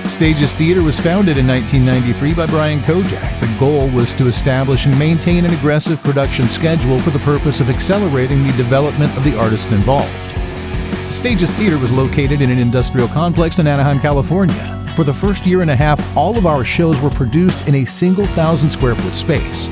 Stages Theater was founded in 1993 by Brian Kojac. The goal was to establish and maintain an aggressive production schedule for the purpose of accelerating the development of the artists involved. Stages Theater was located in an industrial complex in Anaheim, California. For the first year and a half, all of our shows were produced in a single 1,000-square-foot space.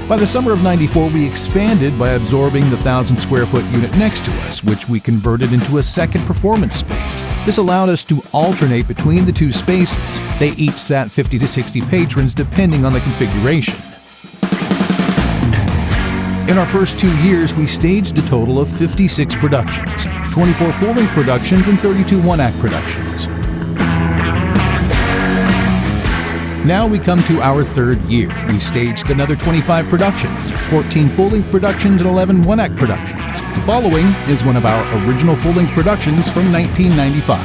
By the summer of '94, we expanded by absorbing the 1,000-square-foot unit next to us, which we converted into a second performance space. This allowed us to alternate between the two spaces. They each sat 50 to 60 patrons, depending on the configuration. In our first 2 years, we staged a total of 56 productions, 24 full-length productions, and 32 one-act productions. Now we come to our third year. We staged another 25 productions, 14 full-length productions, and 11 one-act productions. The following is one of our original full-length productions from 1995.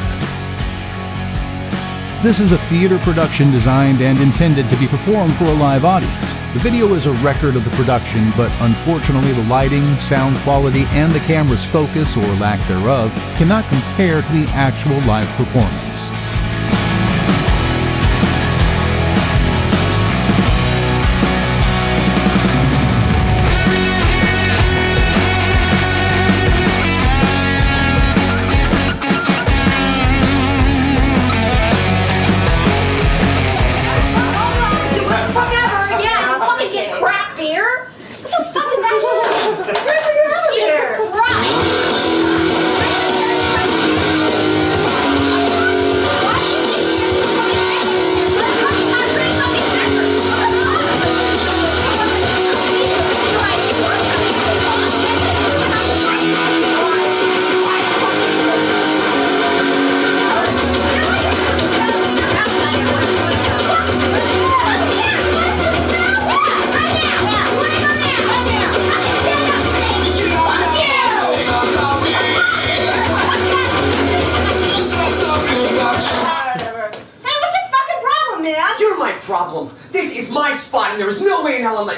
This is a theater production designed and intended to be performed for a live audience. The video is a record of the production, but unfortunately the lighting, sound quality, and the camera's focus, or lack thereof, cannot compare to the actual live performance.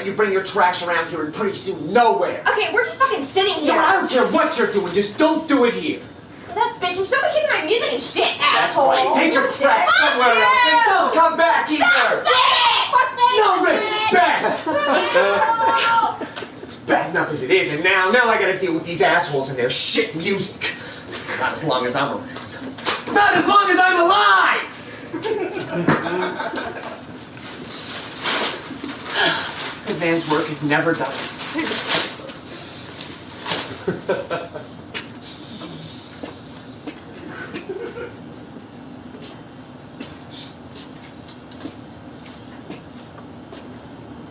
You bring your trash around here and pretty soon nowhere. Okay, we're just fucking sitting here. No, I don't care what you're doing, just don't do it here. Well, that's bitching. So we keep my music and shit, That's asshole. right. Take your crap somewhere else and don't come back either. No respect. It's bad enough as it is, and now I gotta deal with these assholes and their shit music. Not as long as I'm around. Not as long as I'm alive! The man's work is never done.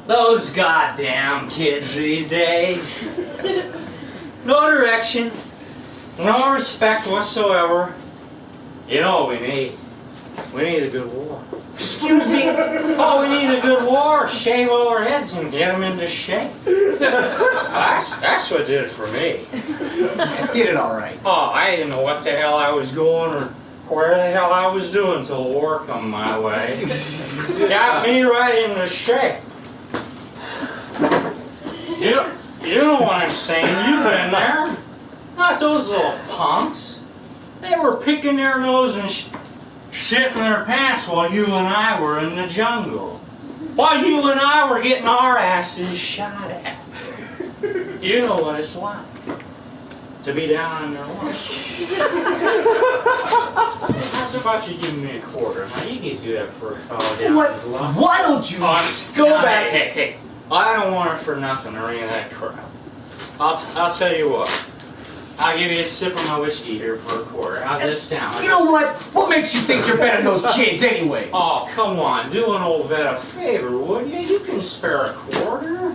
Those goddamn kids these days. No direction, no respect whatsoever. You know what we need? We need a good war. Excuse me? Oh, we need a good war. Shave all our heads and get them into shape. That's what did it for me. Did it all right. Oh, I didn't know what the hell I was going or where the hell I was doing till war come my way. Got me right into shape. You know what I'm saying. You've been there. Not those little punks. They were picking their nose and shitting their pants while you and I were in the jungle. While you and I were getting our asses shot at. You know what it's like to be down in their luck. How's about you give me a quarter? Now you get do that for a fellow down his luck. Why don't you go back? Hey. I don't want it for nothing or any of that crap. I'll tell you what. I'll give you a sip of my whiskey here for a quarter. How's this sound? You know what? What makes you think you're better than those kids anyways? Oh, come on. Do an old vet a favor, would you? You can spare a quarter.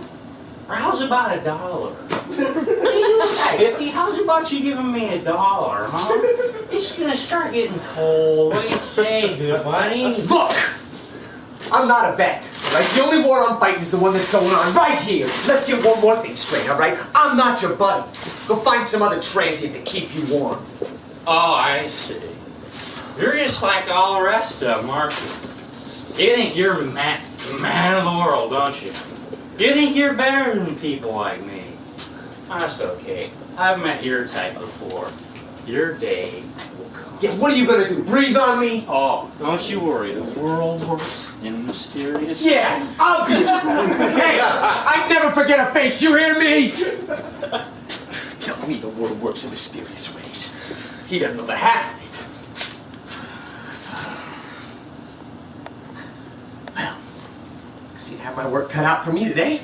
Or how's about $1? What are you doing, 50? How's about you giving me $1, huh? It's gonna start getting cold. What do you say, good buddy? Look! I'm not a vet, right? The only war I'm fighting is the one that's going on right here. Let's get one more thing straight, all right? I'm not your buddy. Go find some other transient to keep you warm. Oh, I see. You're just like all the rest of them, aren't you? You think you're man of the world, don't you? You think you're better than people like me. That's okay. I've met your type before. Your day will come. Yeah, what are you gonna do? Breathe on me? Oh, don't you worry. The world works in mysterious Yeah, ways. obviously. Hey, I'd never forget a face, you hear me? Tell me the world works in mysterious ways. He doesn't know the half of it. Well, I seem to have my work cut out for me today.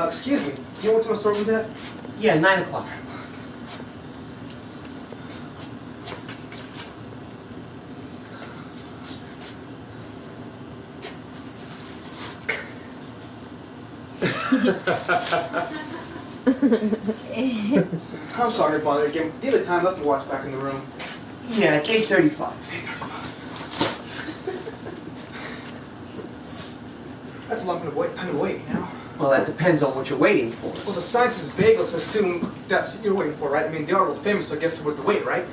Excuse me. You know what time my store room's at? Yeah, 9 o'clock. I'm sorry to bother you again. The other time, left your watch back in the room. Yeah, it's 8:35. That's a long time to wait, you know? Well, that depends on what you're waiting for. Well, the sign says bagels, so assume that's what you're waiting for, right? I mean, they are world famous, so I guess it's worth the wait, right?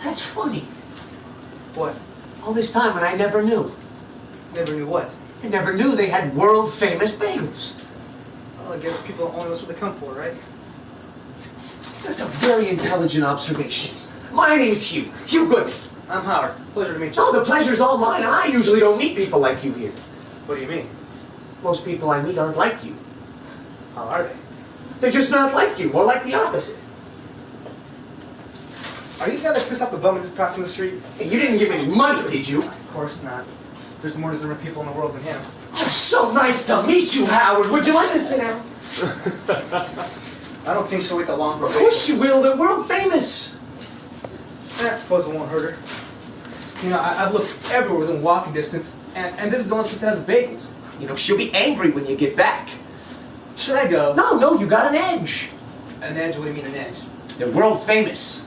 That's funny. What? All this time and I never knew. Never knew what? I never knew they had world famous bagels. Well, I guess people only that's what they come for, right? That's a very intelligent observation. My name's Hugh. Hugh Goodman. I'm Howard. Pleasure to meet you. Oh, the pleasure's all mine. I usually don't meet people like you here. What do you mean? Most people I meet aren't like you. How are they? They're just not like you, or like the opposite. Are you the guy that pissed off the bum and just passed in the street? Hey, you didn't give any money, did you? Of course not. There's more deserving people in the world than him. Oh, so nice to meet you, Howard. Would you like to sit down? I don't think she'll wait that long for a Of course you will. They're world famous. I suppose it won't hurt her. You know, I've looked everywhere within walking distance, and this is the only place that has bagels. You know, she'll be angry when you get back. Should I go? No, you got an edge. An edge? What do you mean an edge? They're world famous.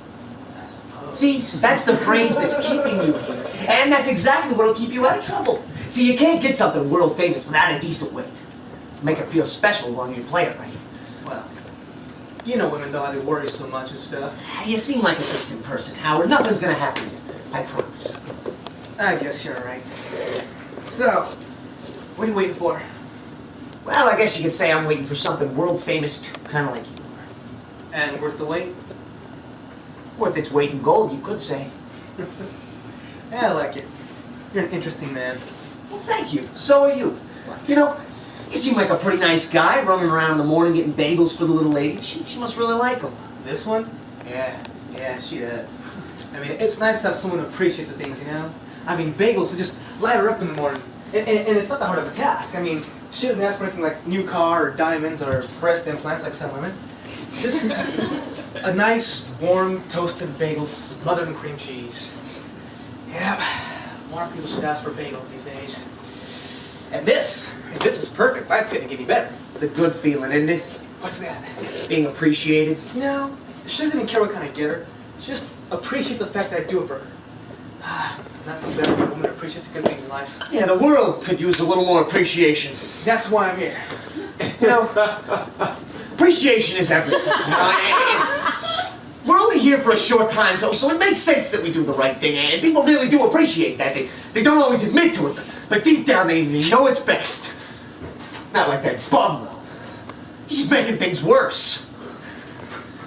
I suppose. See, that's the phrase that's keeping you here. And that's exactly what'll keep you out of trouble. See, you can't get something world famous without a decent weight. Make it feel special as long as you play it right. Well, you know women though how they worry so much and stuff. You seem like a decent person, Howard. Nothing's gonna happen to you. I promise. I guess you're right. So, what are you waiting for? Well, I guess you could say I'm waiting for something world famous too, kind of like you are. And worth the wait? Worth its weight in gold, you could say. Yeah, I like it. You're an interesting man. Well, thank you. So are you. You know, you seem like a pretty nice guy, running around in the morning getting bagels for the little lady. She must really like them. This one? Yeah, she does. I mean, it's nice to have someone who appreciates the things, you know? I mean, bagels will just light her up in the morning. And it's not that hard of a task. I mean, she doesn't ask for anything like new car or diamonds or breast implants like some women. Just a nice, warm, toasted bagel smothered in cream cheese. Yeah, more people should ask for bagels these days. And this is perfect. I couldn't get any better. It's a good feeling, isn't it? What's that? Being appreciated. You know, she doesn't even care what kind I get her. She just appreciates the fact that I do it for her. Nothing better when a woman appreciates good things in life. Yeah, the world could use a little more appreciation. That's why I'm here. You know, appreciation is everything. You know, we're only here for a short time, so it makes sense that we do the right thing, and people really do appreciate that. They don't always admit to it, but deep down they know it's best. Not like that bum, though. He's just making things worse.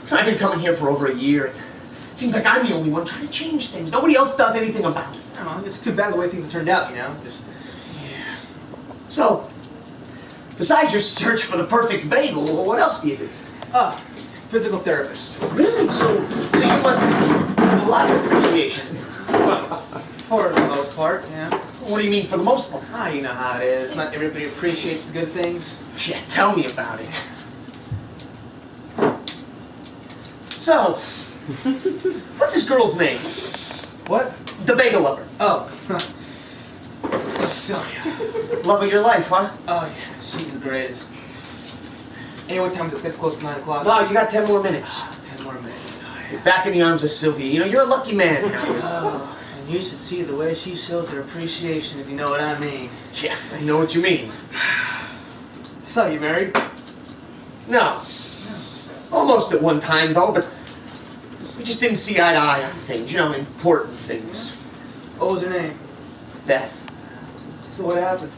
I've been coming here for over a year. It seems like I'm the only one trying to change things. Nobody else does anything about it. I don't know, it's too bad the way things have turned out, you know? Yeah. So, besides your search for the perfect bagel, what else do you do? Physical therapist. Really? So you must have a lot of appreciation. For the most part, yeah. What do you mean, for the most part? You know how it is. Not everybody appreciates the good things. Yeah, tell me about it. So, what's this girl's name? What? The bagel lover. Oh. Sylvia. Love of your life, huh? Oh, yeah. She's the greatest. Hey, what time is it? It's close to 9 o'clock. Wow, you got 10 more minutes. 10 more minutes. Oh, You're back in the arms of Sylvia. You know, you're a lucky man. Oh, and you should see the way she shows her appreciation, if you know what I mean. Yeah, I know what you mean. So, you married? No. Almost at one time, though, but We just didn't see eye to eye on things, you know, important things. What was her name? Beth. So what happened?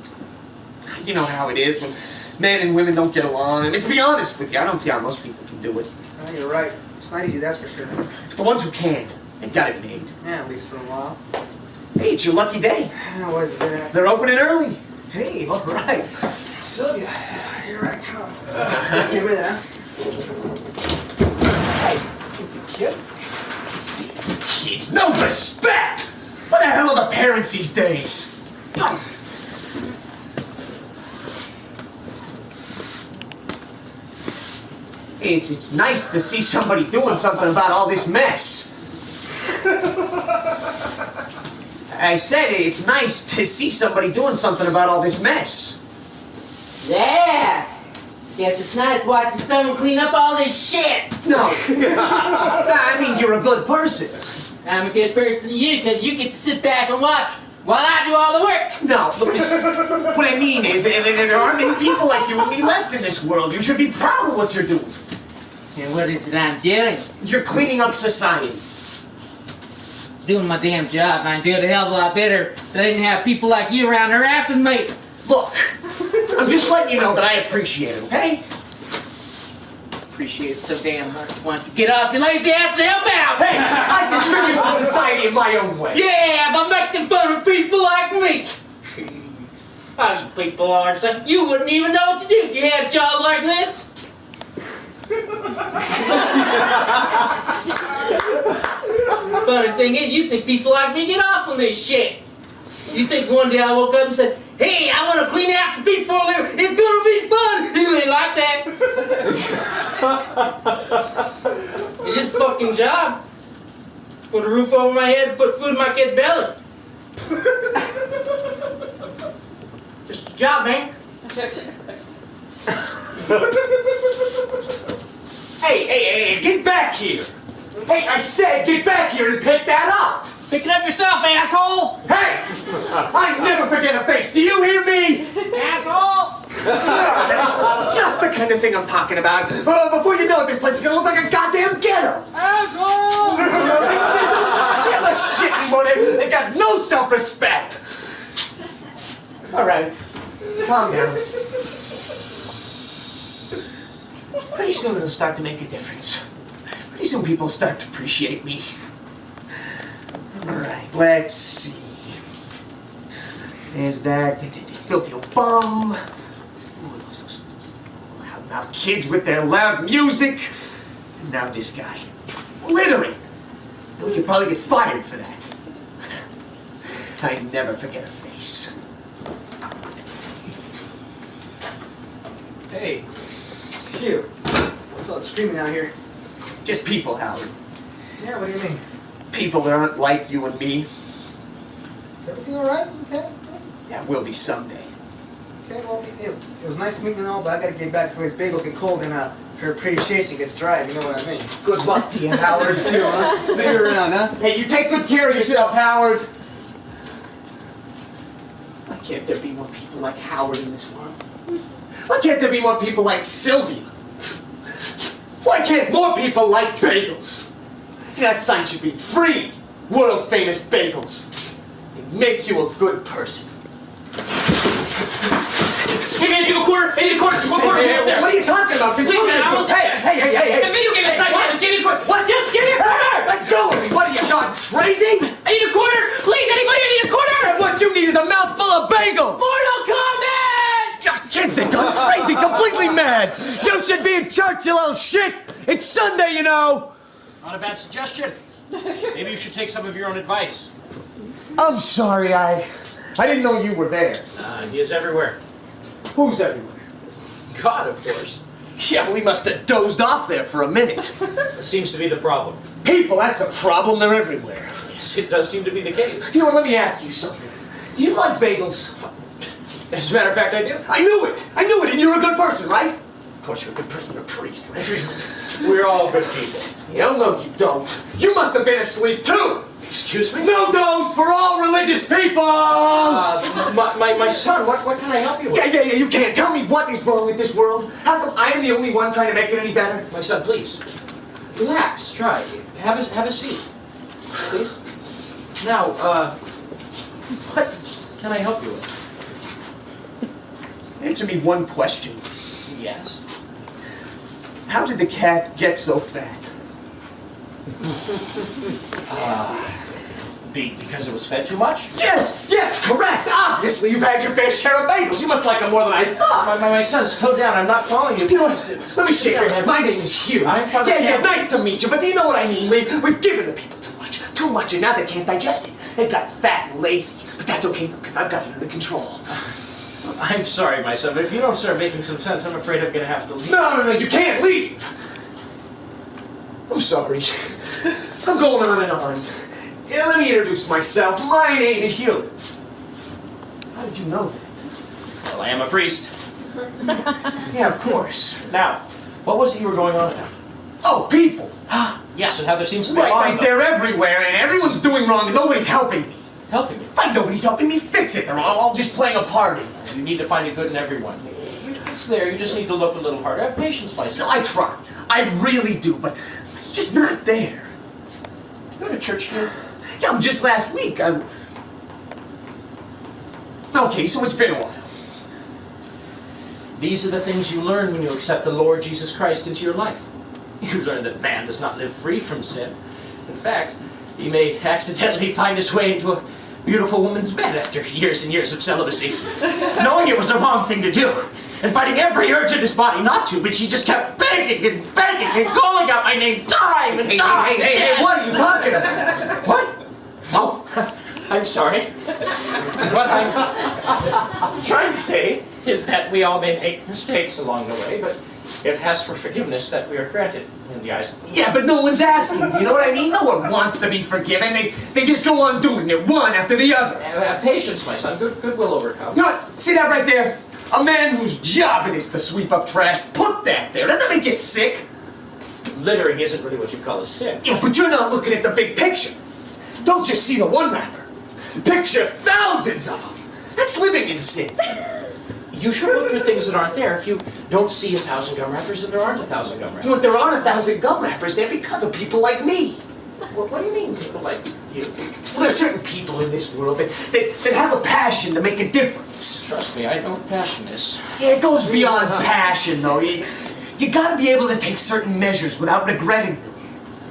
You know how it is when men and women don't get along. I mean, to be honest with you, I don't see how most people can do it. Oh, you're right. It's not easy, that's for sure. The ones who can, they've got it made. Yeah, at least for a while. Hey, it's your lucky day. How was that? They're opening early. Hey, all right. Sylvia, here I come. Give me that. Hey, kid. Kids, no respect! What the hell are the parents these days? It's nice to see somebody doing something about all this mess. I said it's nice to see somebody doing something about all this mess. Yeah. Guess it's nice watching someone clean up all this shit. No. I mean, you're a good person. I'm a good person to you because you get to sit back and watch while I do all the work. No, look, what I mean is there aren't many people like you and me left in this world. You should be proud of what you're doing. And what is it I'm doing? You're cleaning up society. Doing my damn job. I'd do it a hell of a lot better if I didn't have people like you around harassing me. Look, I'm just letting you know that I appreciate it, okay? Appreciate it so damn much. Why don't you get off your lazy ass and help out? Hey, I contribute to society in my own way. Yeah, by making fun of people like me. How you people are, son. You wouldn't even know what to do if you had a job like this. Funny thing is, you think people like me get off on this shit. You think one day I woke up and said, hey, I want to clean out the feet for a living. It's going to be fun. You ain't like that. It's just a fucking job. Put a roof over my head and put food in my kid's belly. Just a job, man. Hey, get back here. Hey, I said get back here and pick that up. Pick it up yourself, asshole. Hey, I never forget a face. Do you hear me? Asshole. Just the kind of thing I'm talking about. Before you know it, this place is gonna look like a goddamn ghetto. Asshole. They don't give a shit anymore. They've got no self-respect. All right, calm down. Pretty soon it'll start to make a difference. Pretty soon people start to appreciate me. All right, let's see. There's that filthy old bum. Ooh, those loud-mouthed kids with their loud music. And now this guy. Littering. We could probably get fired for that. I never forget a face. Hey, Hugh. What's all that screaming out here? Just people, Howard. Yeah, what do you mean? People that aren't like you and me. Is everything all right? Okay. Yeah, will be someday. Okay, well, it was nice meeting you and all, but I gotta get back before these bagels get cold and her appreciation gets dry, if you know what I mean. Good luck to you, Howard. Too, huh? See you around, huh? Hey, you take good care of yourself, Howard. Why can't there be more people like Howard in this world? Why can't there be more people like Sylvia? Why can't more people like bagels? That sign should be free. World famous bagels. They make you a good person. Hey, man, you a quarter? Hey, a quarter. One quarter. Hey, what are you talking about? Control Wait, man, I yourself. was- Hey. The video game inside here. Just give me a quarter. What? Just give me a quarter. Let go of me. What are you, gone crazy? I need a quarter. Please, anybody, I need a quarter. And what you need is a mouthful of bagels. Mortal Kombat. God, kids, they've gone crazy, completely mad. You should be in church, you little shit. It's Sunday, you know. Not a bad suggestion. Maybe you should take some of your own advice. I'm sorry, I didn't know you were there. He is everywhere. Who's everywhere? God, of course. Yeah, well, he must have dozed off there for a minute. That seems to be the problem. People, that's the problem. They're everywhere. Yes, it does seem to be the case. You know what, let me ask you something. Do you like bagels? As a matter of fact, I do. I knew it, and you're a good person, right? Of course, you're a good person, you're a priest, right? We're all good people. Hell no, you don't. You must have been asleep, too. Excuse me? No dose for all religious people! My son, what can I help you with? Yeah, you can't. Tell me what is wrong with this world. How come I am the only one trying to make it any better? My son, please. Relax, try. Have a seat, please. Now, what can I help you with? Answer me one question. Yes. How did the cat get so fat? Because it was fed too much? Yes, correct. Obviously, you've had your fair share of bagels. You must like them more than I thought. My son, slow down. I'm not calling you. You know what? Let me shake your hand. My name is Hugh. I'm Father Yeah, Campbell. nice to meet you. But do you know what I mean? We've given the people too much, and now they can't digest it. They've got fat and lazy. But that's okay, though, because I've got it under control. I'm sorry, my son, but if you don't start making some sense, I'm afraid I'm going to have to leave. No, you can't leave. I'm sorry. I'm going on an errand. Yeah, let me introduce myself. My name is Hugh. How did you know that? Well, I am a priest. Yeah, of course. Now, what was it you were going on about? Oh, people. Yes, and how there seems to be a lot Right, of them. they're everywhere, and everyone's doing wrong, and nobody's helping me. Helping you. Right, nobody's helping me fix it. They're all just playing a part in it. You need to find the good in everyone. It's there, you just need to look a little harder. Have patience, my son. No, I try. I really do, but it's just not there. You go to church here? Yeah, just last week. Okay, so it's been a while. These are the things you learn when you accept the Lord Jesus Christ into your life. You learn that man does not live free from sin. In fact, he may accidentally find his way into a beautiful woman's bed after years and years of celibacy, knowing it was the wrong thing to do, and fighting every urge in his body not to, but she just kept begging and calling out my name time and time. Hey, what are you talking about? What? Oh, I'm sorry. What I'm trying to say is that we all may make mistakes along the way, but it has for forgiveness that we are granted in the eyes of the Lord. Yeah, but no one's asking. You know what I mean? No one wants to be forgiven. They just go on doing it, one after the other. Have patience, my son. Good will overcome. You know what? See that right there? A man whose job it is to sweep up trash. Put that there. Doesn't that make you sick? Littering isn't really what you call a sin. Yeah, but you're not looking at the big picture. Don't just see the one wrapper. Picture thousands of them. That's living in sin. You should look for things that aren't there. If you don't see 1,000 gum wrappers, then there aren't 1,000 gum You know wrappers. what? There aren't 1,000 gum wrappers there because of people like me. What do you mean, people like you? Well, there's certain people in this world that have a passion to make a difference. Trust me, I know what passion is. Yeah, it goes beyond passion, though. You gotta be able to take certain measures without regretting them.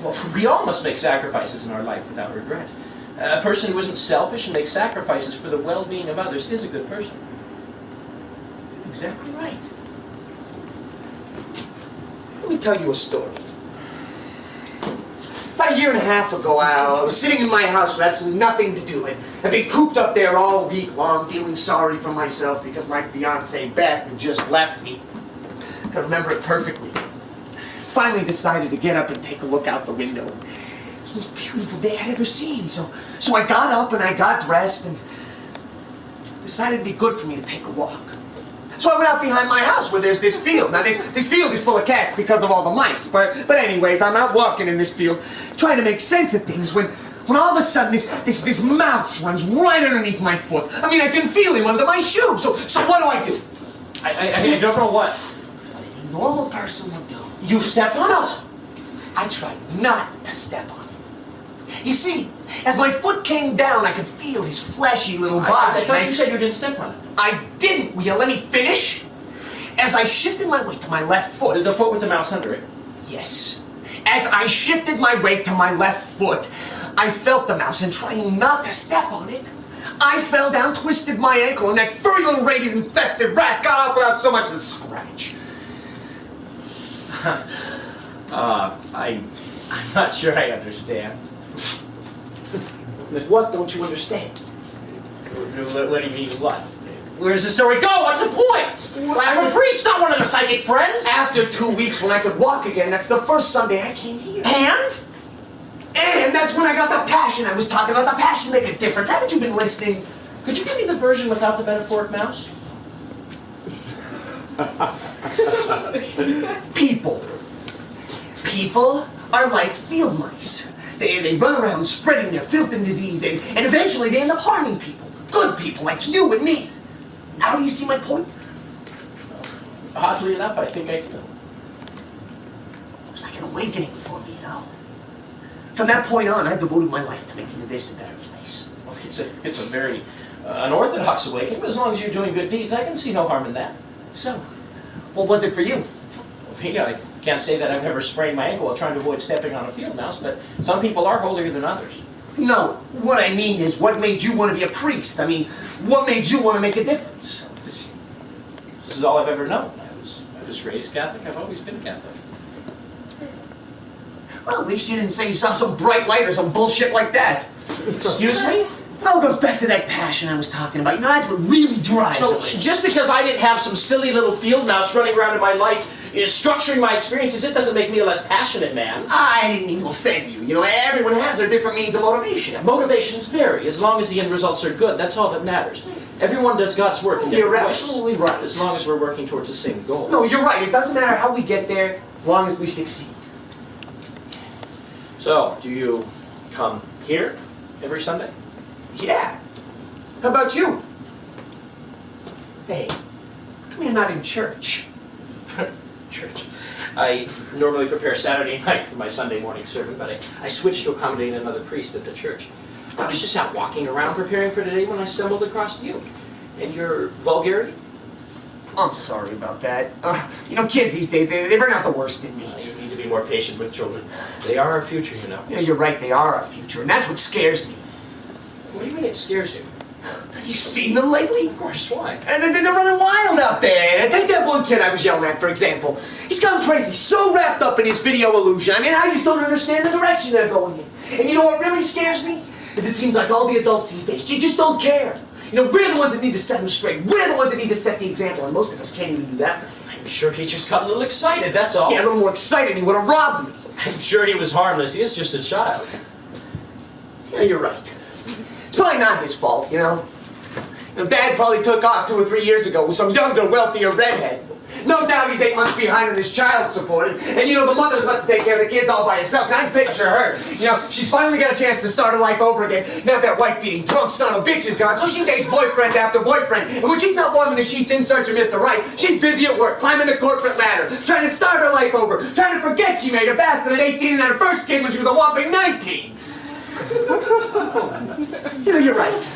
Well, we all must make sacrifices in our life without regret. A person who isn't selfish and makes sacrifices for the well-being of others is a good person. Exactly right. Let me tell you a story. About a year and a half ago, I was sitting in my house with absolutely nothing to do. I'd been cooped up there all week long, feeling sorry for myself because my fiancée, Beth, had just left me. I can remember it perfectly. Finally decided to get up and take a look out the window. It was the most beautiful day I'd ever seen. So I got up and I got dressed and decided it'd be good for me to take a walk. So I went out behind my house where there's this field. Now this field is full of cats because of all the mice. But anyways, I'm out walking in this field trying to make sense of things when all of a sudden this mouse runs right underneath my foot. I mean, I can feel him under my shoe. So what do? I don't know what. What a normal person would do. You stepped on it. I tried not to step on it. You see, as my foot came down, I could feel his fleshy little body. I thought you said you didn't step on it. I didn't. Will you let me finish? As I shifted my weight to my left foot. The foot with the mouse under it. Yes. As I shifted my weight to my left foot, I felt the mouse, and trying not to step on it, I fell down, twisted my ankle, and that furry little rabies-infested rat got off without so much as a scratch. I'm not sure I understand. What don't you understand? What do you mean, what? Where does the story go? What's the point? Well, I'm a priest, not one of the psychic friends. After 2 weeks when I could walk again, that's the first Sunday I came here. And that's when I got the passion I was talking about. The passion make a difference. Haven't you been listening? Could you give me the version without the metaphoric mouse? People are like field mice. They run around spreading their filth and disease, and eventually they end up harming people. Good people like you and me. Now do you see my point? Oddly enough, I think I do. It was like an awakening for me, you know? From that point on, I devoted my life to making this a better place. Well, it's a very unorthodox awakening, but as long as you're doing good deeds, I can see no harm in that. So, what was it for you? Yeah, I can't say that I've ever sprained my ankle while trying to avoid stepping on a field mouse, but some people are holier than others. No, what I mean is, what made you want to be a priest? I mean, what made you want to make a difference? This is all I've ever known. I was raised Catholic. I've always been Catholic. Well, at least you didn't say you saw some bright light or some bullshit like that. Excuse me? Well, it goes back to that passion I was talking about. You know, that's what really drives No, me. just because I didn't have some silly little field mouse running around in my life, structuring my experiences, it doesn't make me a less passionate man. I didn't mean to offend you. You know, everyone has their different means of motivation. Motivations vary. As long as the end results are good, that's all that matters. Everyone does God's work in different You're ways. absolutely right. As long as we're working towards the same goal. No, you're right. It doesn't matter how we get there, as long as we succeed. So, do you come here every Sunday? Yeah. How about you? Hey, how come you're not in church? Church. I normally prepare Saturday night for my Sunday morning sermon, but I switched to accommodate another priest at the church. I was just out walking around preparing for today when I stumbled across you. And your vulgarity? I'm sorry about that. You know, kids these days, they bring out the worst in me. You need to be more patient with children. They are our future, you know. You know, you're right, they are our future, and that's what scares me. What do you mean it scares you? Have you seen them lately? Of course, why? And they're running wild out there. And take that one kid I was yelling at, for example. He's gone crazy, so wrapped up in his video illusion. I mean, I just don't understand the direction they're going in. And you know what really scares me? Is it seems like all the adults these days, you just don't care. You know, we're the ones that need to set them straight. We're the ones that need to set the example, and most of us can't even do that. I'm sure he just got a little excited, that's all. Yeah, a little more excited, he would have robbed me. I'm sure he was harmless. He is just a child. Yeah, you're right. It's probably not his fault, you know. You know, Dad probably took off 2 or 3 years ago with some younger, wealthier redhead. No doubt he's 8 months behind on his child support. And you know, the mother's left to take care of the kids all by herself. And I picture her. You know, she's finally got a chance to start her life over again. Now that wife-beating drunk son of a bitch is gone, so she dates boyfriend after boyfriend. And when she's not warming the sheets in search of Mr. Right, she's busy at work, climbing the corporate ladder, trying to start her life over, trying to forget she made a bastard at 18 and had her first kid when she was a whopping 19. You know, you're right.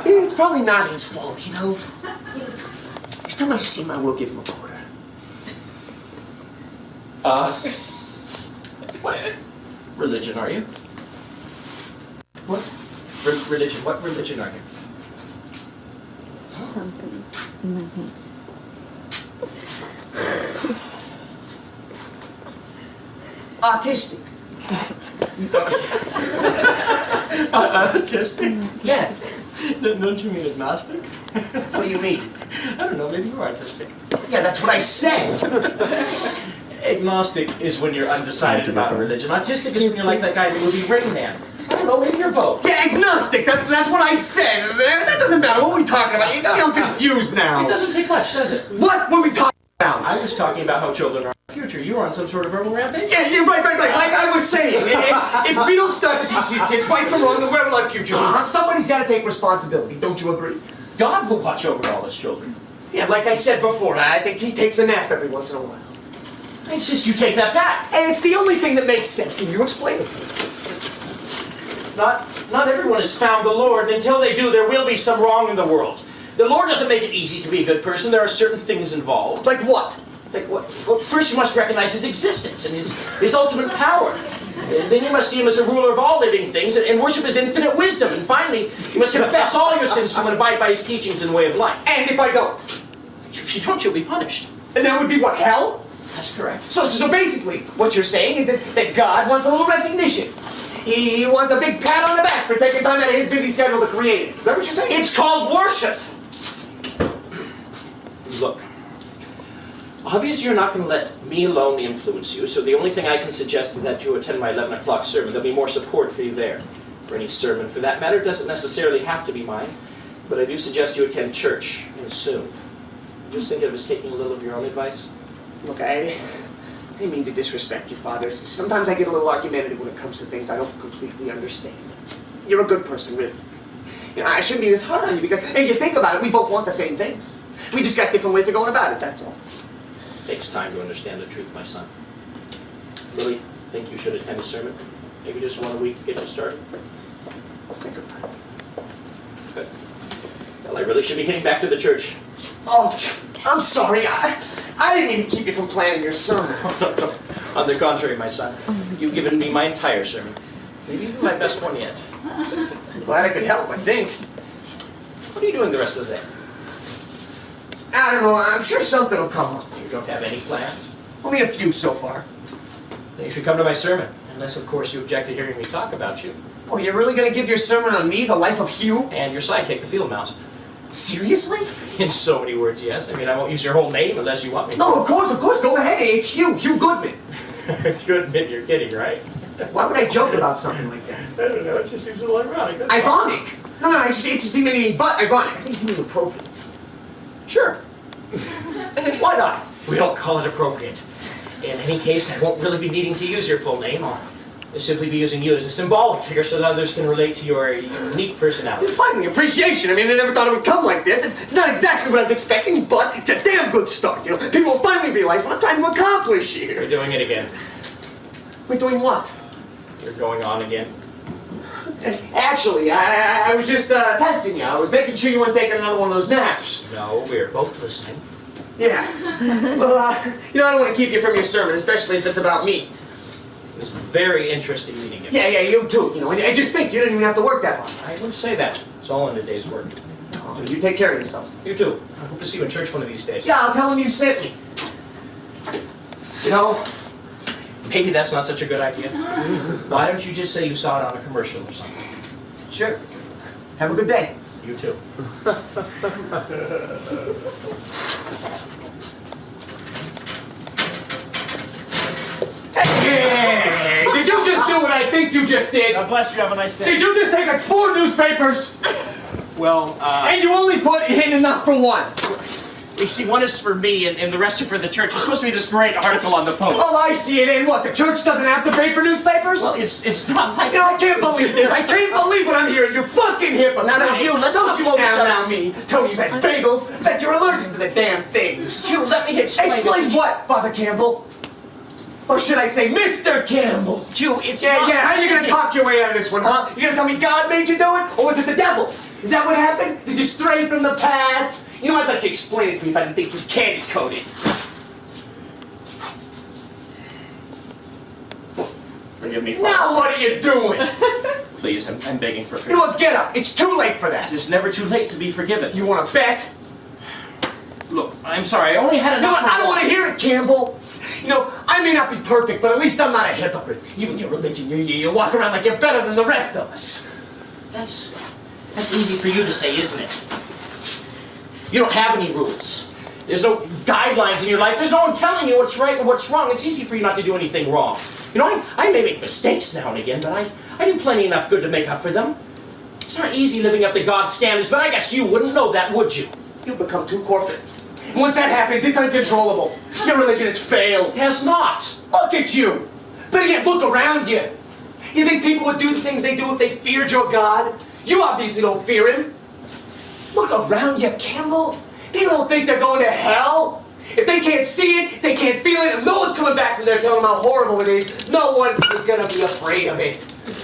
It's probably not his fault, you know. Next time I see him, I will give him a quarter. What religion are you? What? Religion. What religion are you? Something in my hand. Autistic. Autistic? Yeah. Don't you mean agnostic? What do you mean? I don't know, maybe you are autistic. Yeah, that's what I said. Agnostic is when you're undecided about a religion. Autistic is when you're like that guy in the movie Rain Man. I don't know, maybe you're both. Yeah, agnostic. That's what I said. That doesn't matter. What are we talking about? You got me all confused now. It doesn't take much, does it? What were we talking about? I was talking about how children are our future. You were on some sort of verbal rampage? Yeah, right. Like I was saying, if we don't start to teach these kids right from wrong, then where will our future be? Somebody's got to take responsibility. Don't you agree? God will watch over all his children. Yeah, like I said before, I think he takes a nap every once in a while. It's just you take that back. And it's the only thing that makes sense. Can you explain it? Not everyone has found the Lord, and until they do, there will be some wrong in the world. The Lord doesn't make it easy to be a good person. There are certain things involved. Like what? Like what? Well, first you must recognize his existence and his ultimate power. And then you must see him as a ruler of all living things and worship his infinite wisdom. And finally, you must confess all your sins to him and abide by his teachings and way of life. And if I don't? If you don't, you'll be punished. And that would be what, hell? That's correct. So basically, what you're saying is that God wants a little recognition. He wants a big pat on the back for taking time out of his busy schedule to create us. Is that what you're saying? It's called worship. Look, obviously you're not going to let me alone influence you, so the only thing I can suggest is that you attend my 11 o'clock sermon. There'll be more support for you there. For any sermon, for that matter, it doesn't necessarily have to be mine, but I do suggest you attend church, and soon. Just think of it as taking a little of your own advice. Look, I didn't mean to disrespect you, Father. Sometimes I get a little argumentative when it comes to things I don't completely understand. You're a good person, really. You know, I shouldn't be this hard on you because, if you think about it, we both want the same things. We just got different ways of going about it, that's all. It takes time to understand the truth, my son. Lily, think you should attend a sermon? Maybe just 1 week to get you started? I'll think about it. Good. Well, I really should be getting back to the church. Oh, I'm sorry. I didn't mean to keep you from planning your sermon. On the contrary, my son, you've given me my entire sermon. Maybe even my best one yet. I'm glad I could help, I think. What are you doing the rest of the day? I don't know. I'm sure something will come up. You don't have any plans? Only a few so far. Then you should come to my sermon. Unless, of course, you object to hearing me talk about you. Oh, you're really going to give your sermon on me, the life of Hugh? And your sidekick, the field mouse. Seriously? In so many words, yes. I mean, I won't use your whole name unless you want me to. No, of course. Go ahead. It's Hugh Goodman. You admit you're kidding, right? Why would I joke about something like that? I don't know, it just seems a little ironic. Ironic? No, it doesn't mean anything but ironic. I think you mean appropriate. Sure. Why not? We don't call it appropriate. In any case, I won't really be needing to use your full name. I'll simply be using you as a symbolic figure so that others can relate to your unique personality. Finally, appreciation. I mean, I never thought it would come like this. It's not exactly what I was expecting, but it's a damn good start. You know, people will finally realize what I'm trying to accomplish here. You're doing it again. We're doing what? You're going on again. Actually, I was just testing you. I was making sure you weren't taking another one of those naps. No, we're both listening. Yeah. Well, I don't want to keep you from your sermon, especially if it's about me. It was very interesting meeting you. Yeah, you too. You know, and I just think you didn't even have to work that hard. I wouldn't say that. It's all in a day's work. Oh, you take care of yourself. You too. I hope to see you in church one of these days. Yeah, I'll tell him you sent me. You know, maybe that's not such a good idea. Why don't you just say you saw it on a commercial or something? Sure. Have a good day. You too. Hey, did you just do what I think you just did? God bless you. Have a nice day. Did you just take like 4 newspapers? Well, And you only put in enough for one? you see, one is for me and the rest are for the church. It's supposed to be this great article on the Pope. Oh, I see it. And what, the church doesn't have to pay for newspapers? Well, it's not like... You know, I can't believe this. I can't believe what I'm hearing. You're fucking hypocrite. Now, you, let's don't not you blow this down up. on me. Tell me you've had bagels. That you're allergic to the damn things. You, let me explain. Explain what, Father Campbell? Or should I say Mr. Campbell? You, it's Yeah, not... how are you gonna talk your way out of this one, huh? You gonna tell me God made you do it? Or was it the devil? Is that what happened? Did you stray from the path? You know, I'd let you explain it to me if I didn't think you candy coated. Forgive me, Father. Now what are you doing? Please, I'm begging for You know forgiveness. what, get up. It's too late for that. It's never too late to be forgiven. You wanna bet? Look, I'm sorry, I only had You know enough... what, I don't wanna hear it, Campbell. You know, I may not be perfect, but at least I'm not a hypocrite. You and your religion, you walk around like you're better than the rest of us. That's easy for you to say, isn't it? You don't have any rules. There's no guidelines in your life. There's no one telling you what's right and what's wrong. It's easy for you not to do anything wrong. You know, I may make mistakes now and again, but I do plenty enough good to make up for them. It's not easy living up to God's standards, but I guess you wouldn't know that, would you? You become too corporate. And once that happens, it's uncontrollable. Your religion has failed. It has not. Look at you. Better yet, look around you. You think people would do the things they do if they feared your God? You obviously don't fear him. Look around you, Campbell. People don't think they're going to hell. If they can't see it, they can't feel it, and no one's coming back from there telling them how horrible it is, no one is going to be afraid of it.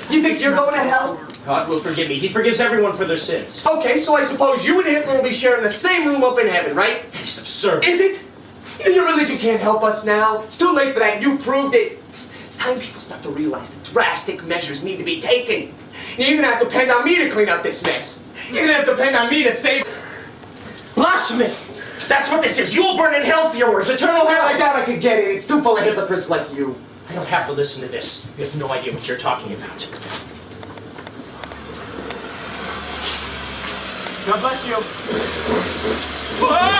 You think you're going to hell? God will forgive me. He forgives everyone for their sins. Okay, so I suppose you and Hitler will be sharing the same room up in heaven, right? It's absurd. Is it? Even your religion can't help us now. It's too late for that. You proved it. It's time people start to realize that drastic measures need to be taken. You're gonna have to depend on me to clean up this mess. You're gonna have to depend on me to save... Blasphemy! That's what this is. You will burn in hell for your words. Eternal Well, hell. I doubt I could get it. It's too full of hypocrites like you. I don't have to listen to this. You have no idea what you're talking about. God bless you. God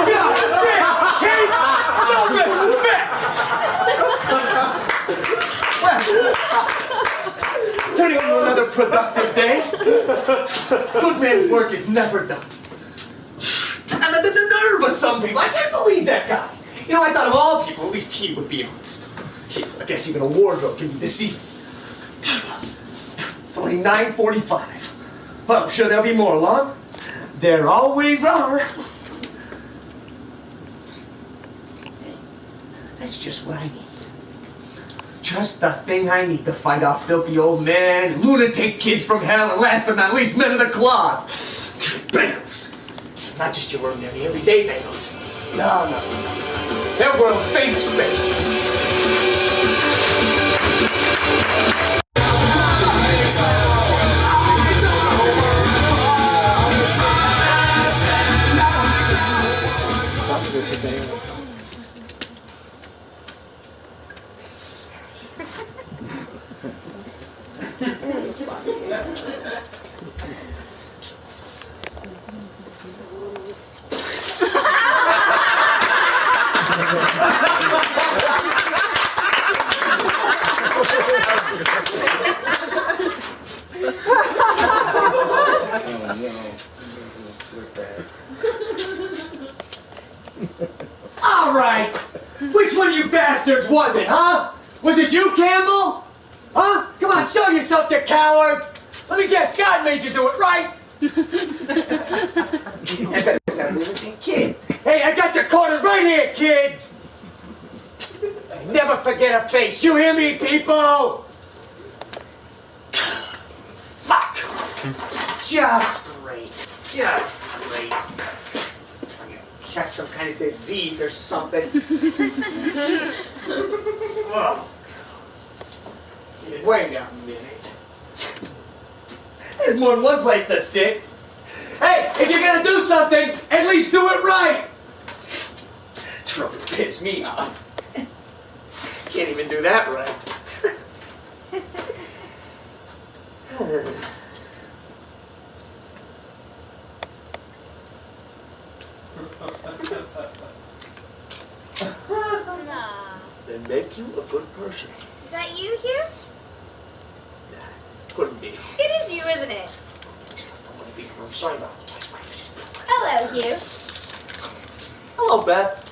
damn, Kate! No respect! Turning into another productive day. Good man's work is never done. And the nerve of some people. I can't believe that guy. You know, I thought of all people, at least he would be honest. I guess even a wardrobe can be deceiving. It's only 9:45. Well, I'm sure there'll be more along. There always are. That's just what I need. Just the thing I need to fight off filthy old man, and lunatic kids from hell, and last but not least, men of the cloth. Bagels. Not just your ordinary, everyday bagels. No. They're world famous bagels. All right. Which one of you bastards was it, huh? Was it you, Campbell? Huh? Come on, show yourself, you coward. Let me guess, God made you do it, right? Kid. Hey, I got your quarters right here, kid. Never forget a face. You hear me, people? Fuck. Just great. Just great. I'm gonna catch some kind of disease or something. Oh. Wait a minute. There's more than one place to sit. Hey, if you're gonna do something, at least do it right. It's really pissed me off. Can't even do that right. Nah. They make you a good person. Is that you, Hugh? Couldn't be. It is you, isn't it? I want to be here. I'm sorry about it. Hello, Hugh. Hello, Beth.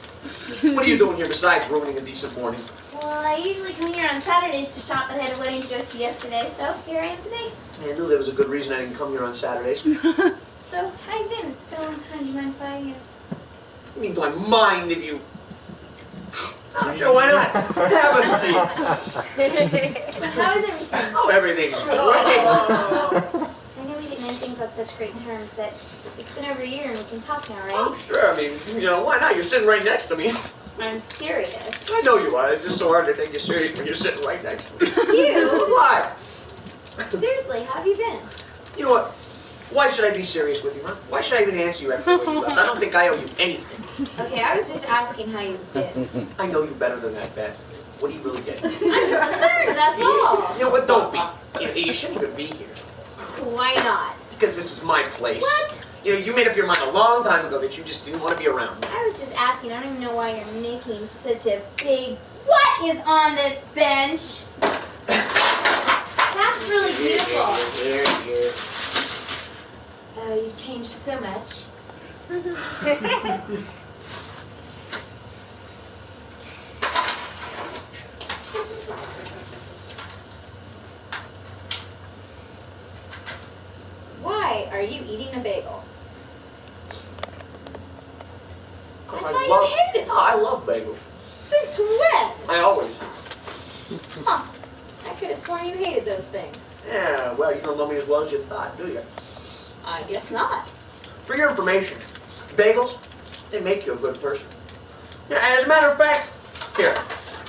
What are you doing here besides ruining a decent morning? Well, I usually come here on Saturdays to shop, but I had a wedding to go to yesterday, so here I am today. I knew there was a good reason I didn't come here on Saturdays. So, how you been? It's been a long time. Do you mind if I... I mean, do I mind if you... Oh, sure, why not? Have a seat. How is everything? Oh, everything's great. I know we didn't end things on such great terms, but it's been over a year and we can talk now, right? Oh, sure. I mean, you know, why not? You're sitting right next to me. I'm serious. I know you are. It's just so hard to take you serious when you're sitting right next to me. Hugh! Why? Seriously, how have you been? You know what? Why should I be serious with you, huh? Why should I even answer you after the way you left? I don't think I owe you anything. Okay, I was just asking how you've been. I know you better than that, Beth. What do you really get? I'm concerned, that's all. You know what? Don't be. You shouldn't even be here. Why not? Because this is my place. What? You know, you made up your mind a long time ago that you just didn't want to be around me. I was just asking. I don't even know why you're making such a big... What is on this bench? That's really beautiful. Here. Oh, you've changed so much. Why are you eating a bagel? I thought you hated them. No, I love bagels. Since when? I always. Huh. I could have sworn you hated those things. Yeah, well, you don't know me as well as you thought, do you? I guess not. For your information, bagels, they make you a good person. Yeah, as a matter of fact, here,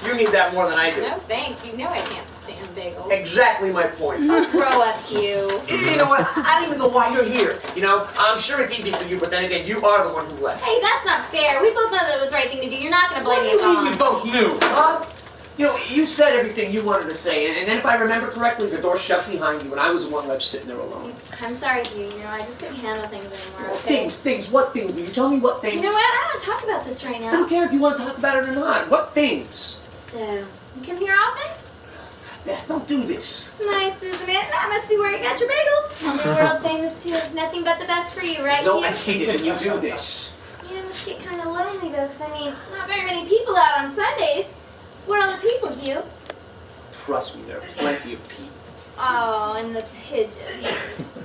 you need that more than I do. No thanks. You know I can't stand bagels. Exactly my point. Oh, grow up, Hugh. You know what? I don't even know why you're here. You know, I'm sure it's easy for you, but then again, you are the one who left. Hey, that's not fair. We both know that it was the right thing to do. You're not going to blame What do me you mean we on. both knew, huh? You know, you said everything you wanted to say, and then if I remember correctly, the door shut behind you, and I was the one left sitting there alone. I'm sorry, Hugh. You know, I just couldn't handle things anymore, okay? Things, what things? Will you tell me what things? You know what? I don't want to talk about this right I now. don't care if you want to talk about it or not. What things? So, you come here often? Beth, don't do this. It's nice, isn't it? That must be where you got your bagels. And they're world famous, too. Nothing but the best for you, right, No, Hugh? I hate it when you do this. You know, it must get kind of lonely, though, because, I mean, not very many people out on Sundays. Where are all the people, Hugh? Trust me, there are plenty of people. Oh, and the pigeons.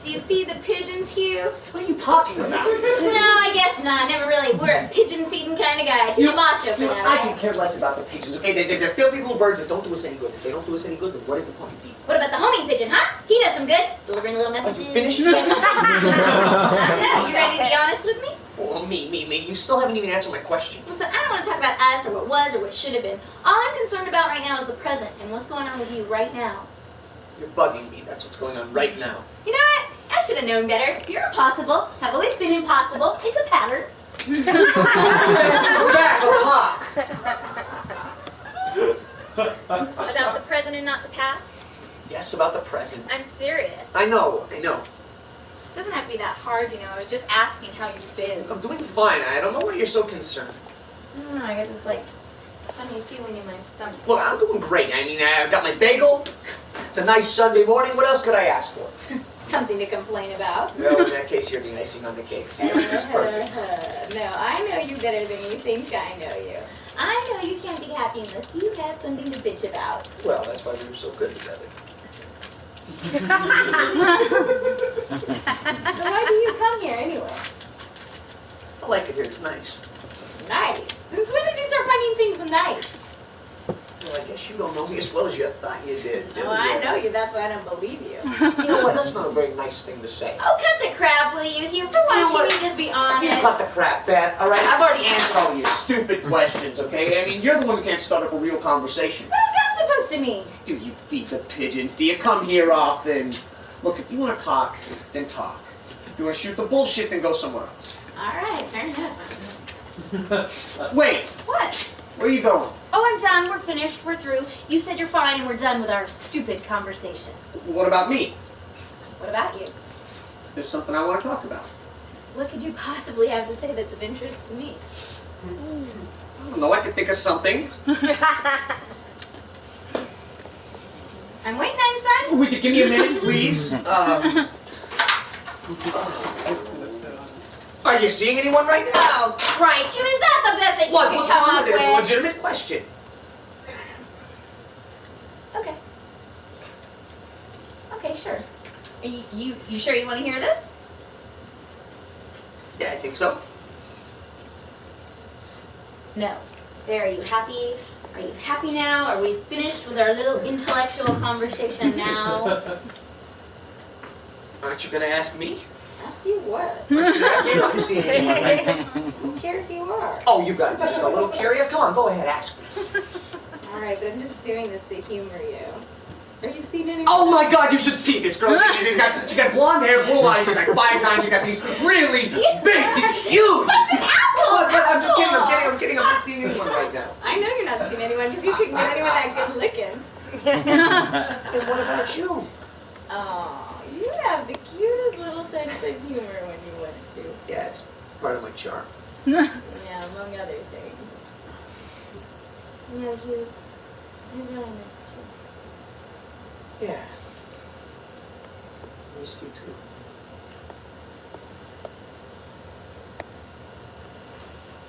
Do you feed the pigeons, Hugh? What are you talking about? No, I guess not. Never really. We're a pigeon-feeding kind of guy. Too macho for that, I right? can care less about the pigeons, okay? They're filthy little birds that don't do us any good. If they don't do us any good, then what is the point? What about the homing pigeon, huh? He does some good. Delivering little messages. Finished? I don't know. You ready to be honest with me? Oh, me. You still haven't even answered my question. Listen, I don't want to talk about us or what was or what should have been. All I'm concerned about right now is the present and what's going on with you right now. You're bugging me. That's what's going on right now. You know what? I should have known better. You're impossible. Have always been impossible. It's a pattern. Go back, I'll talk. About the present and not the past? Yes, about the present. I'm serious. I know. This doesn't have to be that hard, you know. I was just asking how you've been. I'm doing fine. I don't know why you're so concerned. I don't know. I got this, like, funny feeling in my stomach. Look, I'm doing great. I mean, I've got my bagel. It's a nice Sunday morning. What else could I ask for? Something to complain about. Well, in that case, you're the icing on the cake. See, everything's perfect. No, I know you better than you think I know you. I know you can't be happy unless you have something to bitch about. Well, that's why we were so good together. So why do you come here anyway? I like it here. It's nice. Nice. Since when did you start finding things nice? Well, I guess you don't know me as well as you thought you did, do you? Well, I know you. That's why I don't believe you. You know what? That's not a very nice thing to say. Oh, cut the crap, will you, Hugh? For once, what? can you just be honest? You cut the crap, Beth. All right, I've already answered all your stupid questions, okay? I mean, you're the one who can't start up a real conversation. What is that supposed to mean? Do you feed the pigeons? Do you come here often? Look, if you want to talk, then talk. If you want to shoot the bullshit, then go somewhere else. All right, fair enough. Wait, What? where are you going? Oh, I'm done. We're finished. We're through. You said you're fine, and we're done with our stupid conversation. What about me? What about you? There's something I want to talk about. What could you possibly have to say that's of interest to me? I don't know, I could think of something. I'm waiting, Einstein. We could give me a minute, please. Are you seeing anyone right now? Oh, Christ, Hugh, is that the best that you What? can What's come wrong up with it? It's a with? legitimate question. Okay. Okay, sure. Are you sure you want to hear this? Yeah, I think so. No. There, are you happy? Are you happy now? Are we finished with our little intellectual conversation now? Aren't you going to ask me? Ask you what? Aren't you going to ask me if I'm seeing anyone right now? Who cares if you are? Oh, you got it. You're just a little curious? Come on, go ahead, ask me. All right, but I'm just doing this to humor you. Are you seeing anyone? Oh my God, you should see this girl. She's got blonde hair, blue eyes, she's like 5'9", she's got these really big, just huge. Such an asshole! Look, I'm just kidding, asshole! I'm kidding. I'm not seeing anyone right now. I know you're not seeing anyone because you couldn't get anyone that good looking. And what about you? Oh, you have the cutest little sense of humor when you want to. Yeah, it's part of my charm. Yeah, among other things. You know, Hugh, I really missed you. Yeah. Missed you too.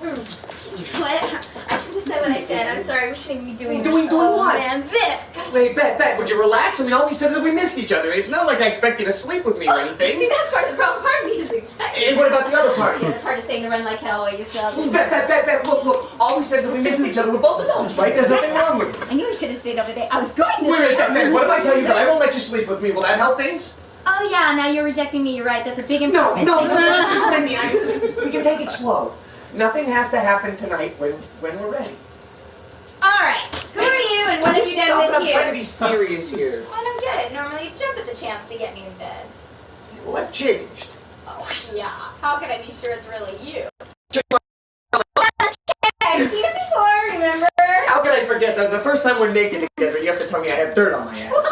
What? I should have said what I said. I'm sorry. We shouldn't be doing Doing what? Man, this. Wait, Bet, would you relax? I mean, all we said is that we missed each other. It's not like I expect you to sleep with me or See, anything. that's part of the problem. Part of me is excited. And what about the other party? Yeah, it's hard to say to run like hell while you still have Bet, look, all we said is that we missed each other. We're both adults, right? There's nothing wrong with it. I knew we should have stayed over there. I was going to. Wait, Bet, what if I tell you that I won't let you sleep with me? Will that help things? Oh yeah, now you're rejecting me. You're right. That's a big No, improvement. we can take it slow. Nothing has to happen tonight when we're ready. All right. Who are you, and what have you done Stop it, with I'm you? trying to be serious here. I don't get it. Normally you jump at the chance to get me in bed. Well, I've changed. Oh yeah. How could I be sure it's really you? I've seen it before. Remember? How can I forget that the first time we're naked together, you have to tell me I have dirt on my ass.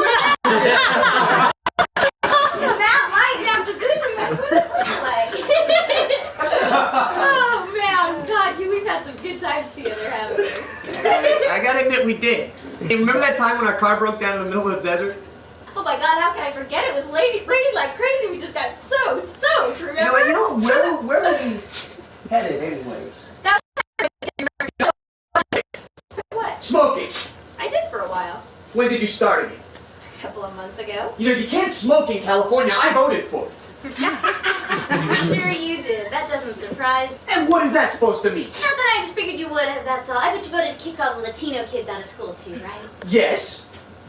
That might have position. That's what it looks like. Oh man, God, we've had some good times together, haven't we? I gotta admit, we did. Hey, remember that time when our car broke down in the middle of the desert? Oh my God, how can I forget? It was raining like crazy. We just got so soaked. Remember? You know, where are we headed, anyways? What? Smoking. I did for a while. When did you start again? A couple of months ago. go. You know, you can't smoke in California. I voted for it. Sure you did. That doesn't surprise. And what is that supposed to mean? Not that I just figured you would have, that's all. I bet you voted to kick all the Latino kids out of school too, right? Yes.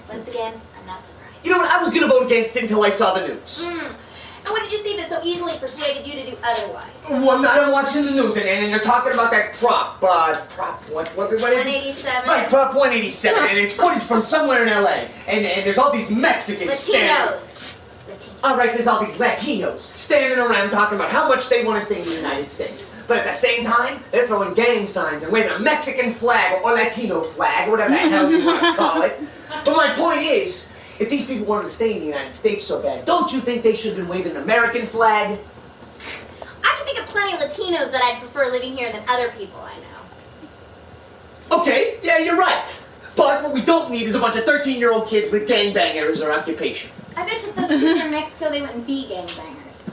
Once again, I'm not surprised. You know what? I was going to vote against it until I saw the news. And what did you see that so easily persuaded you to do otherwise? One night I'm watching the news and they're talking about that prop what is it? 187. Right, Prop 187, and it's footage from somewhere in LA. And there's all these Mexicans standing. Latinos. All right, there's all these Latinos standing around talking about how much they want to stay in the United States. But at the same time, they're throwing gang signs and waving a Mexican flag or Latino flag, or whatever the hell you want to call it. But my point is, if these people wanted to stay in the United States so bad, don't you think they should have been waving an American flag? I can think of plenty of Latinos that I'd prefer living here than other people I know. Okay, yeah, you're right. But what we don't need is a bunch of 13-year-old kids with gangbangers as their occupation. I bet you if those kids were in Mexico, they wouldn't be gangbangers.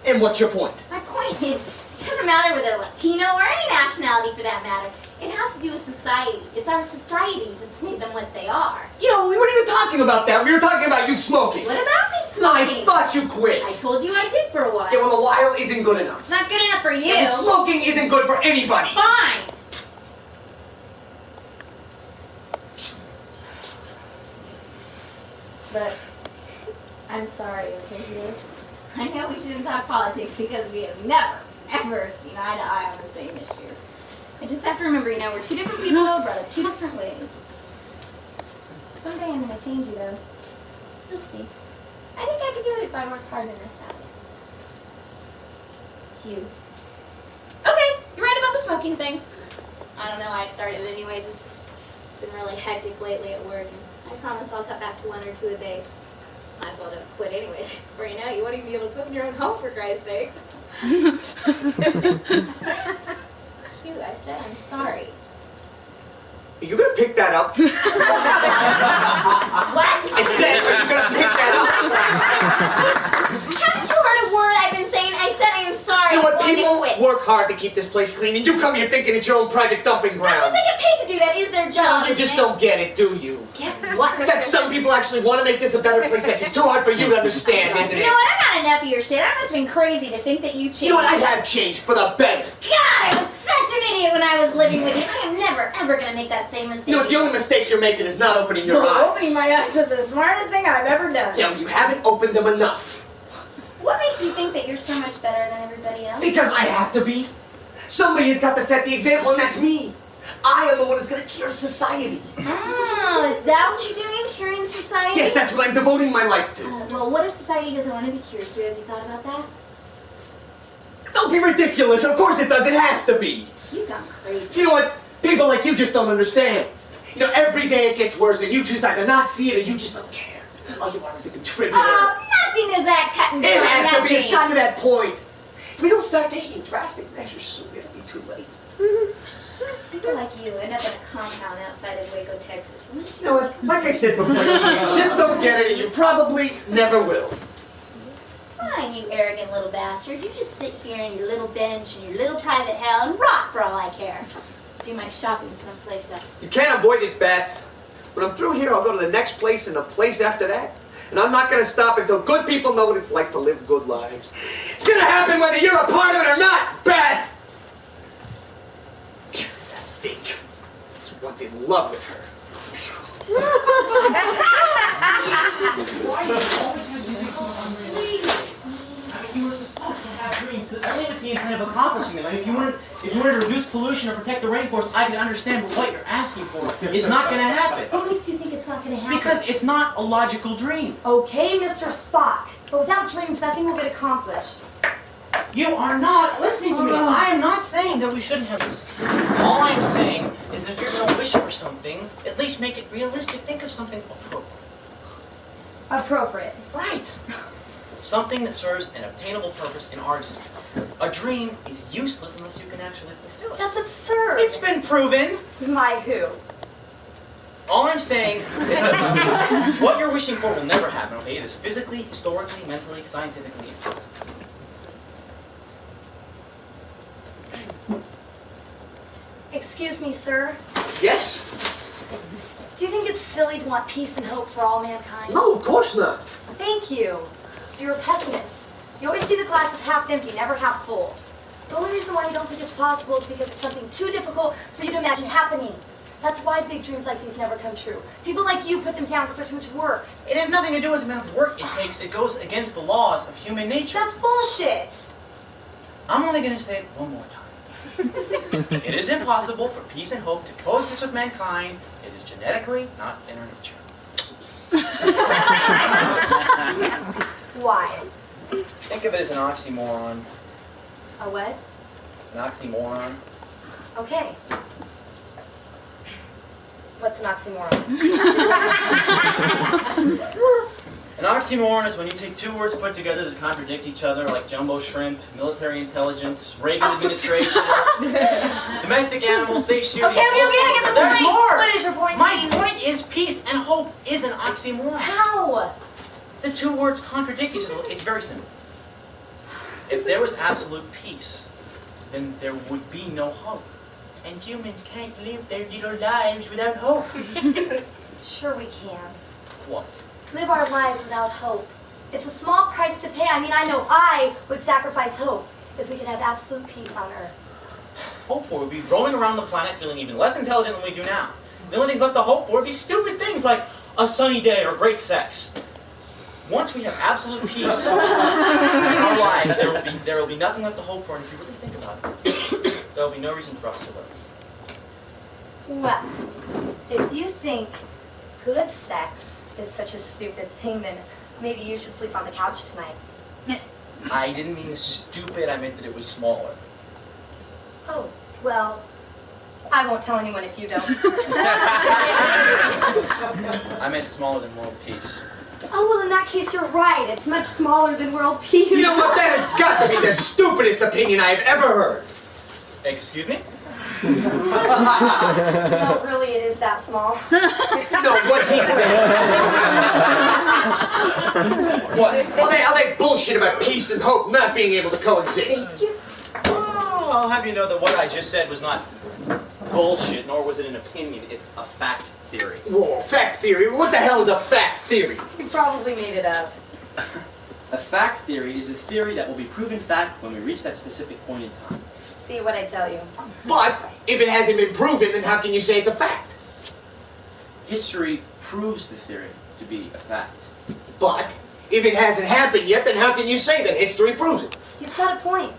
And what's your point? My point is, it doesn't matter whether they're Latino or any nationality for that matter. It has to do with society. It's our societies that's made them what they are. You know, we weren't even talking about that. We were talking about you smoking. What about me smoking? I thought you quit. I told you I did for a while. Yeah, well, a while isn't good enough. It's not good enough for you. Yeah, well, smoking isn't good for anybody. Fine. But I'm sorry, okay? I know we shouldn't talk politics because we have never, ever seen eye to eye on the same issues. I just have to remember, we're two different people, brought up two different ways. Someday I'm going to change you, though. You'll see. I think I could do it if I worked hard enough at it. You. Okay, you're right about the smoking thing. I don't know why I started anyways. It's been really hectic lately at work, and I promise I'll cut back to 1 or 2 a day. Might as well just quit anyways. Before you know it, you won't even be able to smoke in your own home, for Christ's sake. Phew, I said I'm sorry. Are you gonna pick that up? What? I said, are you gonna pick that up? Haven't you heard a word I've been saying? I said I am sorry. You know what? I'm going to People quit. work hard to keep this place clean, and you come here thinking it's your own private dumping That's what ground. they get paid to do. That is their job. You just don't get it, do you? Get what? That some people actually want to make this a better place. That's just too hard for you to understand, isn't You it? know what? I'm not enough of your shit. I must have been crazy to think that you changed. You know what? I have changed for the better. God, I was such an idiot when I was living with you. I am never, ever going to make that same mistake. You know what? The only mistake you're making is not opening your eyes. Opening my eyes was the smartest thing I've ever done. Yeah, you haven't opened them enough. What makes you think that you're so much better than everybody else? Because I have to be. Somebody has got to set the example, and that's me. I am the one who's going to cure society. Oh, is that what you're doing? Curing society? Yes, that's what I'm devoting my life to. Well, what if society doesn't want to be cured? Have you thought about that? Don't be ridiculous. Of course it does. It has to be. You've gone crazy. You know what? People like you just don't understand. You know, every day it gets worse, and you choose either not see it or you just don't care. All you are is a contributor. Nothing is that cut and dry. It has to be. Nothing. It's gotten to that point. If we don't start taking drastic measures soon, it'll be too late. People like you end up in a compound outside of Waco, Texas. You know what? Like I said before, you just don't get it, and you probably never will. Fine, you arrogant little bastard. You just sit here on your little bench in your little private hell and rot for all I care. Do my shopping someplace else. You can't avoid it, Beth. When I'm through here, I'll go to the next place and the place after that. And I'm not going to stop until good people know what it's like to live good lives. It's going to happen whether you're a part of it or not, Beth! I think I was once in love with her. You were supposed to have dreams, because only with the intent of accomplishing them. I mean, if you wanted to reduce pollution or protect the rainforest, I can understand, but what you're asking for is not going to happen. What makes you think it's not going to happen? Because it's not a logical dream. Okay, Mr. Spock, but without dreams, nothing will get accomplished. You are not listening to me. I am not saying that we shouldn't have this. All I'm saying is that if you're going to wish for something, at least make it realistic. Think of something appropriate. Appropriate. Right. Something that serves an obtainable purpose in our existence. A dream is useless unless you can actually fulfill it. That's absurd. It's been proven. My who? All I'm saying is that what you're wishing for will never happen, okay? It is physically, historically, mentally, scientifically impossible. Excuse me, sir. Yes? Do you think it's silly to want peace and hope for all mankind? No, of course not. Thank you. You're a pessimist. You always see the glass as half empty, never half full. The only reason why you don't think it's possible is because it's something too difficult for you to imagine happening. That's why big dreams like these never come true. People like you put them down because they're too much work. It has nothing to do with the amount of work it takes. It goes against the laws of human nature. That's bullshit. I'm only going to say it one more time. It is impossible for peace and hope to coexist with mankind. It is genetically not in our nature. Why? Think of it as an oxymoron. A what? An oxymoron. Okay. What's an oxymoron? An oxymoron is when you take two words put together that contradict each other, like jumbo shrimp, military intelligence, Reagan administration, domestic animals, safe shooting. Okay, I get the There's point. more. What is your point, My Dean? point is peace and hope is an oxymoron. How? The two words contradict each other. It's very simple. If there was absolute peace, then there would be no hope. And humans can't live their little lives without hope. Sure we can. What? Live our lives without hope. It's a small price to pay. I mean, I know I would sacrifice hope if we could have absolute peace on Earth. Hope for would be roaming around the planet feeling even less intelligent than we do now. The only things left to hope for would be stupid things like a sunny day or great sex. Once we have absolute peace in our lives, there will be nothing left to hope for, and if you really think about it, there will be no reason for us to live. Well, if you think good sex is such a stupid thing, then maybe you should sleep on the couch tonight. I didn't mean stupid, I meant that it was smaller. Oh, well, I won't tell anyone if you don't. I meant smaller than world peace. Oh, well, in that case, you're right. It's much smaller than world peace. You know what? That has got to be the stupidest opinion I've ever heard. Excuse me? No, really, it is that small. No, what he said. What? All that bullshit about peace and hope not being able to coexist. Oh, I'll have you know that what I just said was not bullshit, nor was it an opinion. It's a fact theory. Whoa, fact theory? What the hell is a fact theory? You probably made it up. A fact theory is a theory that will be proven fact when we reach that specific point in time. See what I tell you. But if it hasn't been proven, then how can you say it's a fact? History proves the theory to be a fact. But if it hasn't happened yet, then how can you say that history proves it? He's got a point.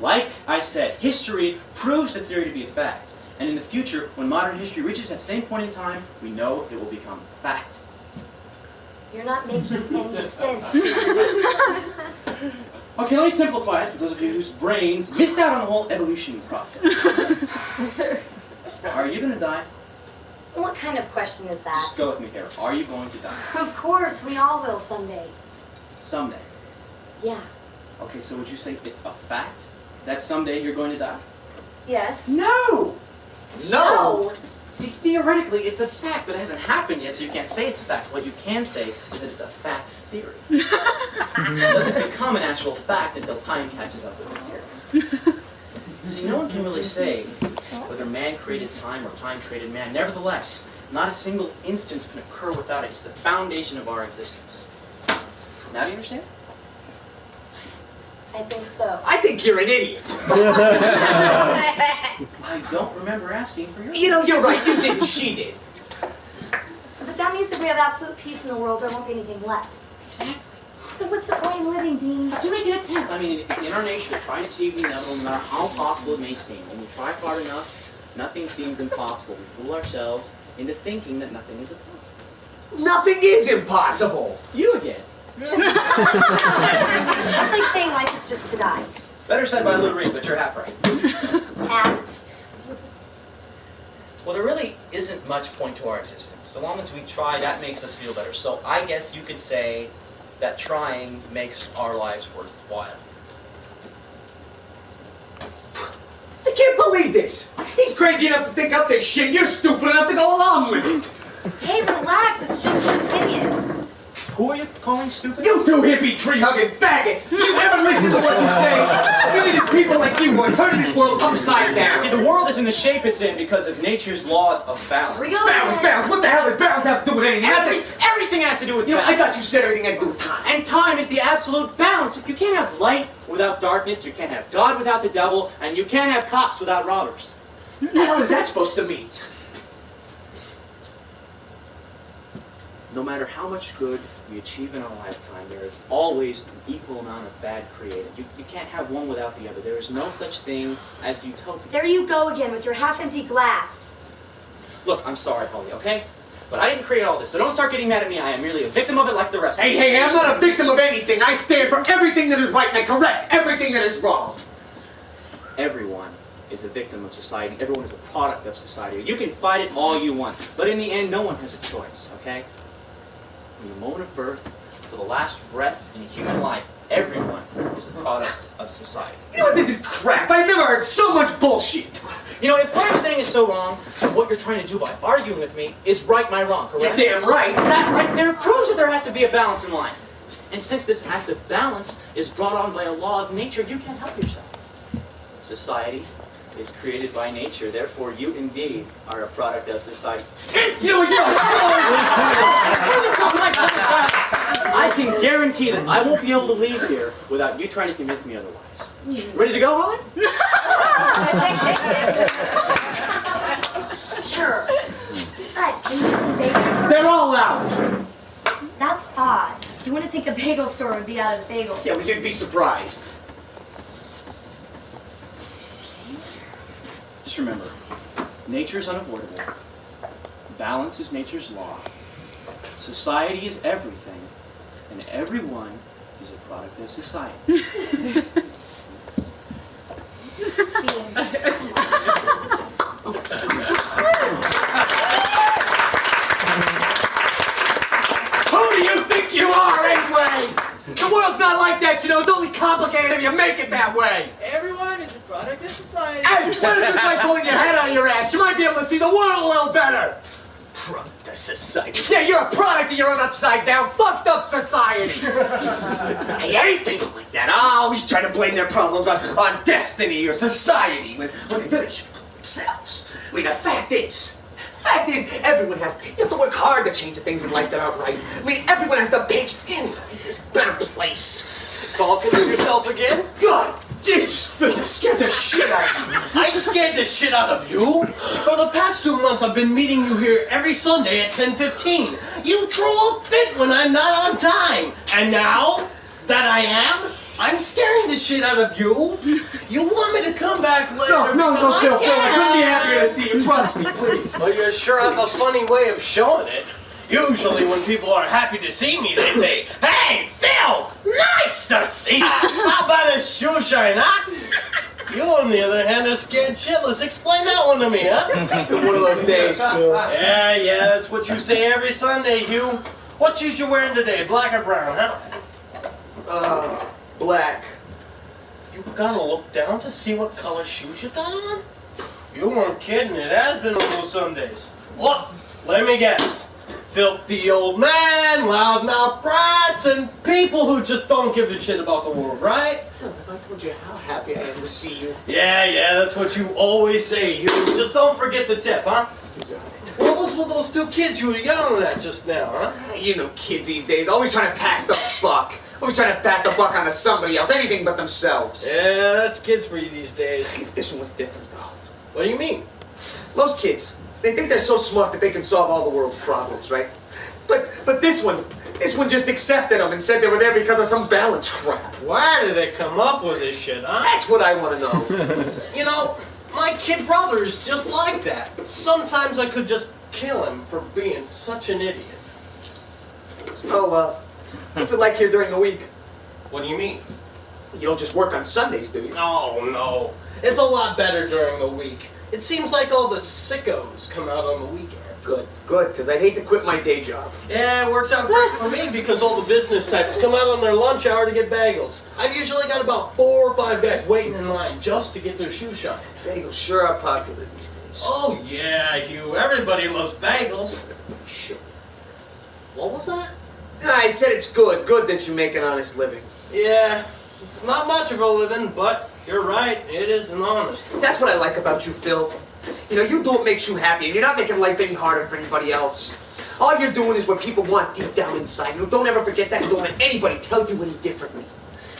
Like I said, history proves the theory to be a fact. And in the future, when modern history reaches that same point in time, we know it will become fact. You're not making any sense. Okay, let me simplify it for those of you whose brains missed out on the whole evolution process. Are you going to die? What kind of question is that? Just go with me here. Are you going to die? Of course, we all will someday. Someday. Yeah. Okay, so would you say it's a fact that someday you're going to die? Yes. No! No! See, theoretically, it's a fact, but it hasn't happened yet, so you can't say it's a fact. What you can say is that it's a fact theory. It doesn't become an actual fact until time catches up with it. See, no one can really say whether man created time or time created man. Nevertheless, not a single instance can occur without it. It's the foundation of our existence. Now do you understand? I think so. I think you're an idiot. I don't remember asking for your... You know, you're right. You didn't. She did. But that means if we have absolute peace in the world, there won't be anything left. Exactly. Then what's the point in living, Dean? To make an attempt. I mean, it's in our nature to try and achieve the inevitable, no matter how possible it may seem. When we try hard enough, nothing seems impossible. We fool ourselves into thinking that nothing is impossible. Nothing is impossible. You again. That's like saying life is just to die. Better said by Lou Reed, but you're half right. Half. Well, there really isn't much point to our existence. So long as we try, that makes us feel better. So I guess you could say that trying makes our lives worthwhile. I can't believe this. He's crazy enough to think up this shit, and you're stupid enough to go along with it. Hey, relax. It's just an opinion. Who are you calling stupid? You two hippie tree-hugging faggots! You never listen to what you say! We need people like you who are turning this world upside down! The world is in the shape it's in because of nature's laws of balance. Balance! What the hell does balance have to do with anything? Everything has to do with balance. I thought you said everything had to do with time. And time is the absolute balance. You can't have light without darkness, you can't have God without the devil, and you can't have cops without robbers. What the hell is that supposed to mean? No matter how much good we achieve in our lifetime, there is always an equal amount of bad created. You can't have one without the other. There is no such thing as utopia. There you go again with your half-empty glass. Look, I'm sorry, Holly, okay? But I didn't create all this, so don't start getting mad at me. I am merely a victim of it like the rest of you. Hey, I'm not a victim of anything. I stand for everything that is right and I correct everything that is wrong. Everyone is a victim of society. Everyone is a product of society. You can fight it all you want, but in the end, no one has a choice, okay? From the moment of birth to the last breath in human life, everyone is a product of society. You know what? This is crap. I've never heard so much bullshit. You know, if what I'm saying is so wrong, what you're trying to do by arguing with me is right my wrong, correct? You're damn right. That right there proves that there has to be a balance in life. And since this act of balance is brought on by a law of nature, you can't help yourself. Society is created by nature, therefore you indeed are a product of society. You know what? You're I can guarantee that I won't be able to leave here without you trying to convince me otherwise. Ready to go, Holly? Sure. But can you get some bagels first? They're all out. That's odd. You wouldn't think a bagel store would be out of bagels. Yeah, well, you'd be surprised. Just remember, nature is unavoidable. Balance is nature's law. Society is everything, and everyone is a product of society. Who do you think you are, anyway? The world's not like that, you know. It's only complicated if you make it that way. Everyone is a product of society. Hey, why don't you try pulling your head out of your ass? You might be able to see the world a little better. Product of society. Yeah, you're a product of your own upside-down, fucked-up society. I hate people like that. Always trying to blame their problems on destiny or society when they really should blame themselves. I mean, the fact is, everyone has, you have to work hard to change the things in life that aren't right. I mean, everyone has to pitch in this better place. Talking to yourself again? God, Jesus, Phil, you scared the shit out of me. I scared the shit out of you. For the past 2 months, I've been meeting you here every Sunday at 10:15. You throw a fit when I'm not on time. And now that I am, I'm scaring the shit out of you. You want me to come back later? No, Phil, I couldn't be happier to see you. Trust me, please. Well, you sure have a funny way of showing it. Usually when people are happy to see me, they say, "Hey, Phil, nice to see you. How about a shoe shine, huh?" You, on the other hand, are scared shitless. Explain that one to me, huh? It's been one of those days, Phil. Yeah, that's what you say every Sunday, Hugh. What shoes you wearing today, black or brown, huh? Black. You gotta look down to see what color shoes you got on? You weren't kidding, it has been on those Sundays. Look, let me guess. Filthy old man, loudmouth brats, and people who just don't give a shit about the world, right? Have I told you how happy I am to see you? Yeah, that's what you always say, Hugh. Just don't forget the tip, huh? What was with those 2 kids you were yelling at just now, huh? You know kids these days, always trying to pass the buck. Always trying to pass the buck on to somebody else, anything but themselves. Yeah, that's kids for you these days. This one was different, though. What do you mean? Most kids, they think they're so smart that they can solve all the world's problems, right? But this one just accepted them and said they were there because of some balance crap. Where did they come up with this shit, huh? That's what I want to know. You know, my kid brother is just like that. Sometimes I could just kill him for being such an idiot. So, what's it like here during the week? What do you mean? You don't just work on Sundays, do you? Oh, no. It's a lot better during the week. It seems like all the sickos come out on the weekends. Good, because I'd hate to quit my day job. Yeah, it works out great for me because all the business types come out on their lunch hour to get bagels. I've usually got about 4 or 5 guys waiting in line just to get their shoe shine. Bagels sure are popular these days. Oh, yeah, Hugh. Everybody loves bagels. Sure. What was that? I said it's good. Good that you make an honest living. Yeah, it's not much of a living, but you're right, it isn't honest. That's what I like about you, Phil. You know, you do what makes you happy, and you're not making life any harder for anybody else. All you're doing is what people want deep down inside. You know, don't ever forget that, and don't let anybody tell you any differently.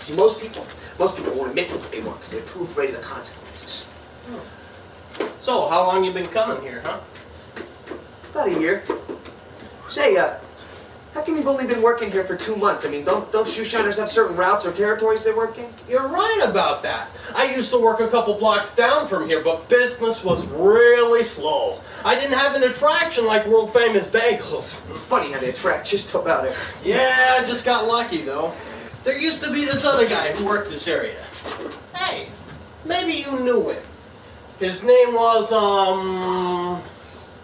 See, most people won't admit what they want because they're too afraid of the consequences. So, how long you been coming here, huh? About a year. Say, how come you've only been working here for 2 months? I mean, don't shoe shiners have certain routes or territories they work in? You're right about that. I used to work a couple blocks down from here, but business was really slow. I didn't have an attraction like world-famous bagels. It's funny how they attract just about it. Yeah, I just got lucky, though. There used to be this other guy who worked this area. Hey, maybe you knew him. His name was,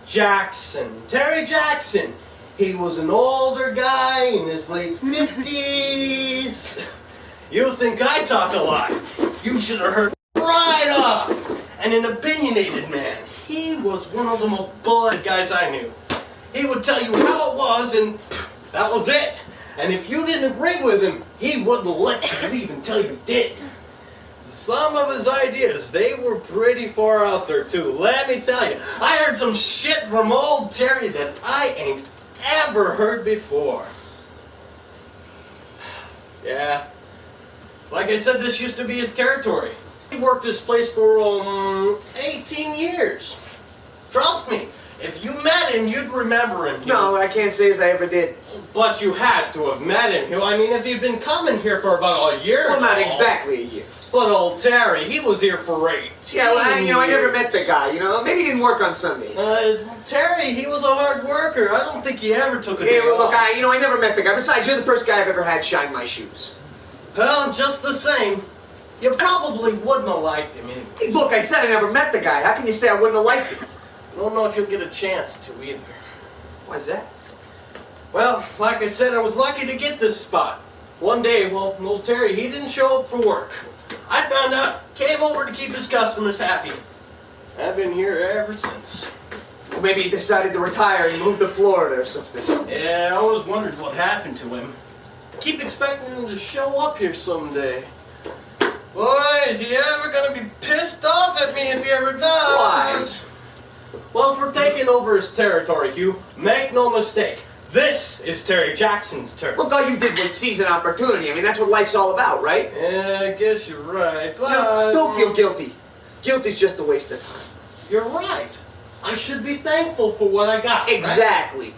Jackson. Terry Jackson. He was an older guy in his late 50s. You think I talk a lot. You should have heard right up. And an opinionated man. He was one of the most bullet guys I knew. He would tell you how it was, and that was it. And if you didn't agree with him, he wouldn't let you leave until you did. Some of his ideas, they were pretty far out there too, let me tell you. I heard some shit from old Terry that I ain't ever heard before. Yeah, like I said, this used to be his territory. He worked this place for 18 years. Trust me, if you met him, you'd remember him. No, what I can't say is I ever did. But you had to have met him. I mean, if you've been coming here for about a year. Well, not now, exactly a year. But old Terry, he was here for 18 Yeah, well, I never years. met the guy, Maybe he didn't work on Sundays. Terry, he was a hard worker. I don't think he ever took a day Yeah, well, look, off. I never met the guy. Besides, you're the first guy I've ever had shine my shoes. Well, just the same, you probably wouldn't have liked him anyway. Hey, look, I said I never met the guy. How can you say I wouldn't have liked him? I don't know if you'll get a chance to either. Why's that? Well, like I said, I was lucky to get this spot. One day, well, old Terry, he didn't show up for work. I found out, came over to keep his customers happy. I've been here ever since. Well, maybe he decided to retire and move to Florida or something. Yeah, I always wondered what happened to him. I keep expecting him to show up here someday. Boy, is he ever gonna be pissed off at me if he ever does? Why? Well, for taking over his territory, Hugh, make no mistake. This is Terry Jackson's turn. Look, all you did was seize an opportunity. I mean, that's what life's all about, right? Yeah, I guess you're right, but... Don't feel guilty. Guilty's just a waste of time. You're right. I should be thankful for what I got. Exactly. Right?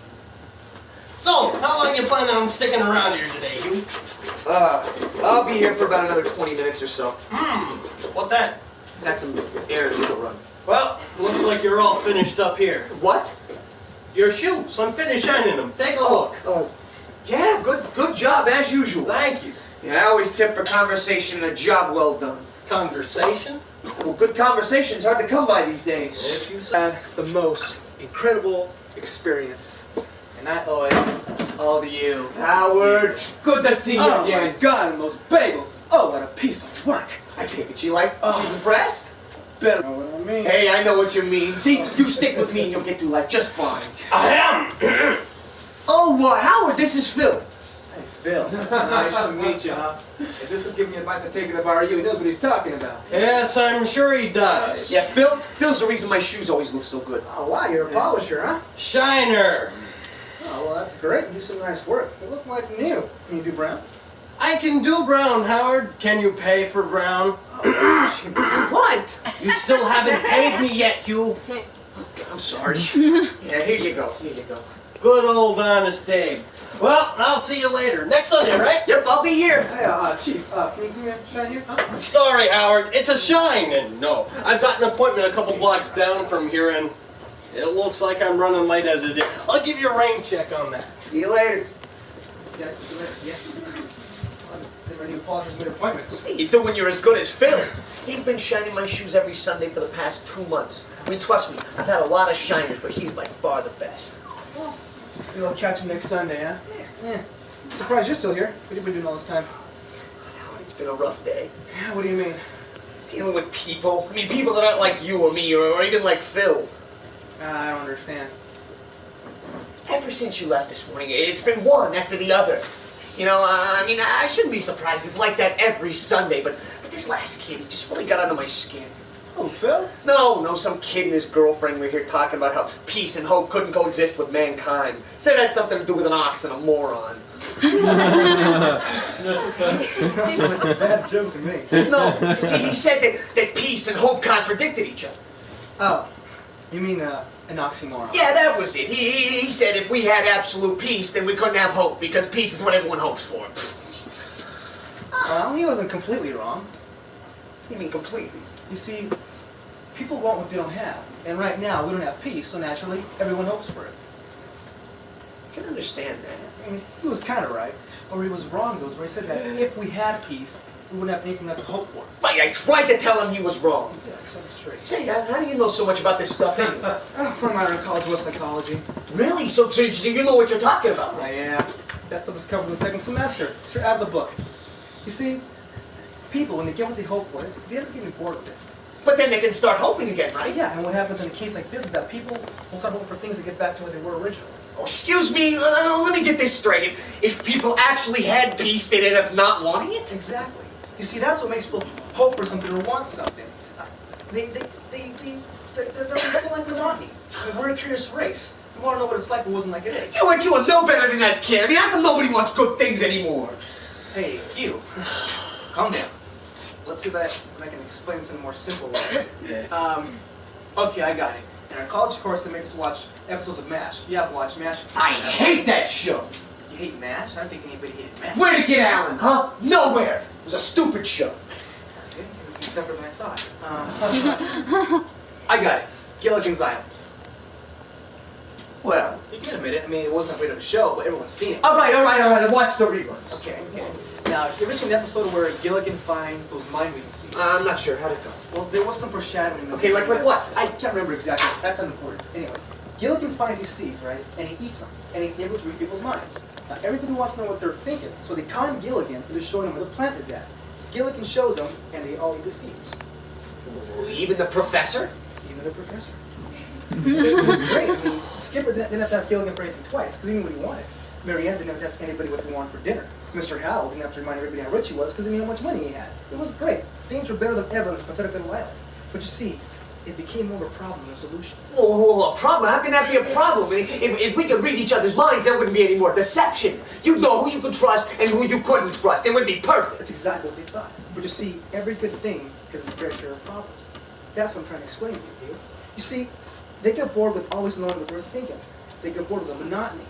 So, how long you planning on sticking around here today, Hugh? I'll be here for about another 20 minutes or so. What that? Got some errands to run. Well, looks like you're all finished up here. What? Your shoes, I'm finished shining them. Take a look. Yeah, good job, as usual. Thank you. Yeah, I always tip for conversation and a job well done. Conversation? Well, good conversation's hard to come by these days. If you say. Had the most incredible experience, and I owe it all to you. Howard, good to see you Oh again. my God, and those bagels! Oh, what a piece of work! I take it she's impressed? Better know what I mean. Hey, I know what you mean. See, you stick with me and you'll get through life just fine. I am! Oh, Howard, this is Phil. Hey, Phil. Nice to meet you. If this is giving me advice on taking the bar, he knows what he's talking about. Yes, I'm sure he does. Yeah, Phil's the reason my shoes always look so good. Oh, wow, you're a polisher, huh? Shiner. Oh, well, that's great. You do some nice work. They look like new. Can you do brown? I can do brown, Howard. Can you pay for brown? What? You still haven't paid me yet, Hugh. I'm sorry. Yeah, here you go. Good old honest Dave. Well, I'll see you later. Next Sunday, right? Yep, I'll be here. Hey, Chief, can you give me a shine here? Huh? Sorry, Howard. It's a shine. And no, I've got an appointment a couple blocks down from here, and it looks like I'm running late as it is. I'll give you a rain check on that. See you later. Yeah. Never knew polishers made appointments. Hey, you do when you're as good as Phil. He's been shining my shoes every Sunday for the past 2 months. I mean, trust me, I've had a lot of shiners, but he's by far the best. We'll catch him next Sunday, huh? Yeah. Surprised you're still here. What have you been doing all this time? Howard, it's been a rough day. Yeah, what do you mean? Dealing with people. I mean, people that aren't like you or me or even like Phil. I don't understand. Hey, ever since you left this morning, it's been one after the other. You know, I mean, I shouldn't be surprised. It's like that every Sunday, but this last kid, he just really got under my skin. Oh, Phil? No, some kid and his girlfriend were here talking about how peace and hope couldn't coexist with mankind. Said it had something to do with an ox and a moron. Sounds like a bad joke to me. No, you see, he said that peace and hope contradicted each other. Oh, you mean an oxymoron? Yeah, that was it. He said if we had absolute peace, then we couldn't have hope, because peace is what everyone hopes for. Well, he wasn't completely wrong. You mean completely? You see, people want what they don't have. And right now, we don't have peace, so naturally, everyone hopes for it. I can understand that. I mean, he was kind of right. Or he was wrong, though, where he said that if we had peace, we wouldn't have anything left to hope for. Right, I tried to tell him he was wrong. Yeah, set it straight. Say, how do you know so much about this stuff anyway? My minor in college was psychology. Really? So you know what you're talking about? Yeah. That stuff was covered in the second semester. Straight out of the book. You see, people, when they get what they hope for, they end up getting bored with it. But then they can start hoping again, right? Yeah, and what happens in a case like this is that people will start hoping for things to get back to what they were originally. Oh, excuse me, let me get this straight. If people actually had peace, they'd end up not wanting it? Exactly. You see, that's what makes people hope for something or want something. They're like monotony. I mean, we're a curious race. We want to know what it's like if it wasn't like it is. You are no better than that kid. I mean, how come nobody wants good things anymore? Hey, you. Calm down. Let's see if I can explain this in a more simple way. Okay, I got it. In our college course, they make us watch episodes of MASH. You have watched MASH? I hate that show. You hate MASH? I don't think anybody hated MASH. Where'd it get Alan, huh? Nowhere. It was a stupid show. Okay, this is separate than I thought. I got it. Gilligan's Island. Well, You can admit it. I mean, it wasn't a great of a show, but everyone's seen it. all right. I watched the reruns. Okay. Now, have you ever seen the episode where Gilligan finds those mind-reading seeds? I'm not sure. How'd it go? Well, there was some foreshadowing. Okay, like what? I can't remember exactly. That's not important. Anyway, Gilligan finds these seeds, right? And he eats them. And he's able to read people's minds. Now, everybody wants to know what they're thinking. So they con Gilligan into showing them where the plant is at. Gilligan shows them, and they all eat the seeds. Even the professor? Even the professor. It was great. I mean, Skipper didn't have to ask Gilligan for anything twice, because he knew what he wanted. Mary Ann didn't have to ask anybody what they wanted for dinner. Mr. Howell didn't have to remind everybody how rich he was, because he knew how much money he had. It was great. Things were better than ever on this pathetic little island. But you see, it became more of a problem than a solution. Whoa, a problem? How can that be a problem? I mean, if we could read each other's minds, there wouldn't be any more deception. You'd know who you could trust and who you couldn't trust. It would be perfect. That's exactly what they thought. But you see, every good thing has its fair share of problems. That's what I'm trying to explain to you. You see, they got bored with always knowing what they were thinking. They got bored with the monotony.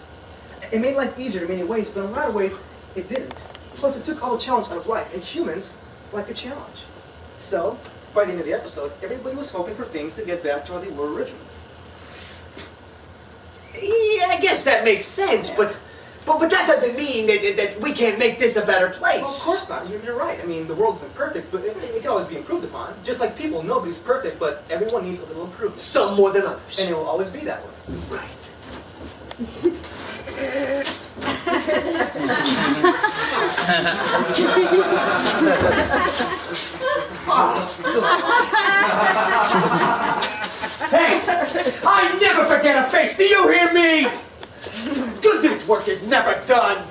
It made life easier in many ways, but in a lot of ways, it didn't. Plus, it took all the challenge out of life, and humans like a challenge. So, by the end of the episode, everybody was hoping for things to get back to how they were originally. Yeah, I guess that makes sense, Yeah. but that doesn't mean that we can't make this a better place. Well, of course not. You're right. I mean, the world isn't perfect, but it can always be improved upon. Just like people, nobody's perfect, but everyone needs a little improvement. Some more than others. And it will always be that way. Right. Hey, I never forget a face. Do you hear me? Good man's work is never done.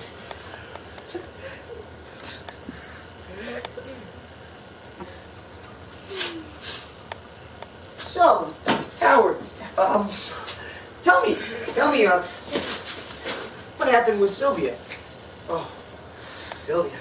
So, Howard, tell me, what happened with Sylvia? Oh, Sylvia.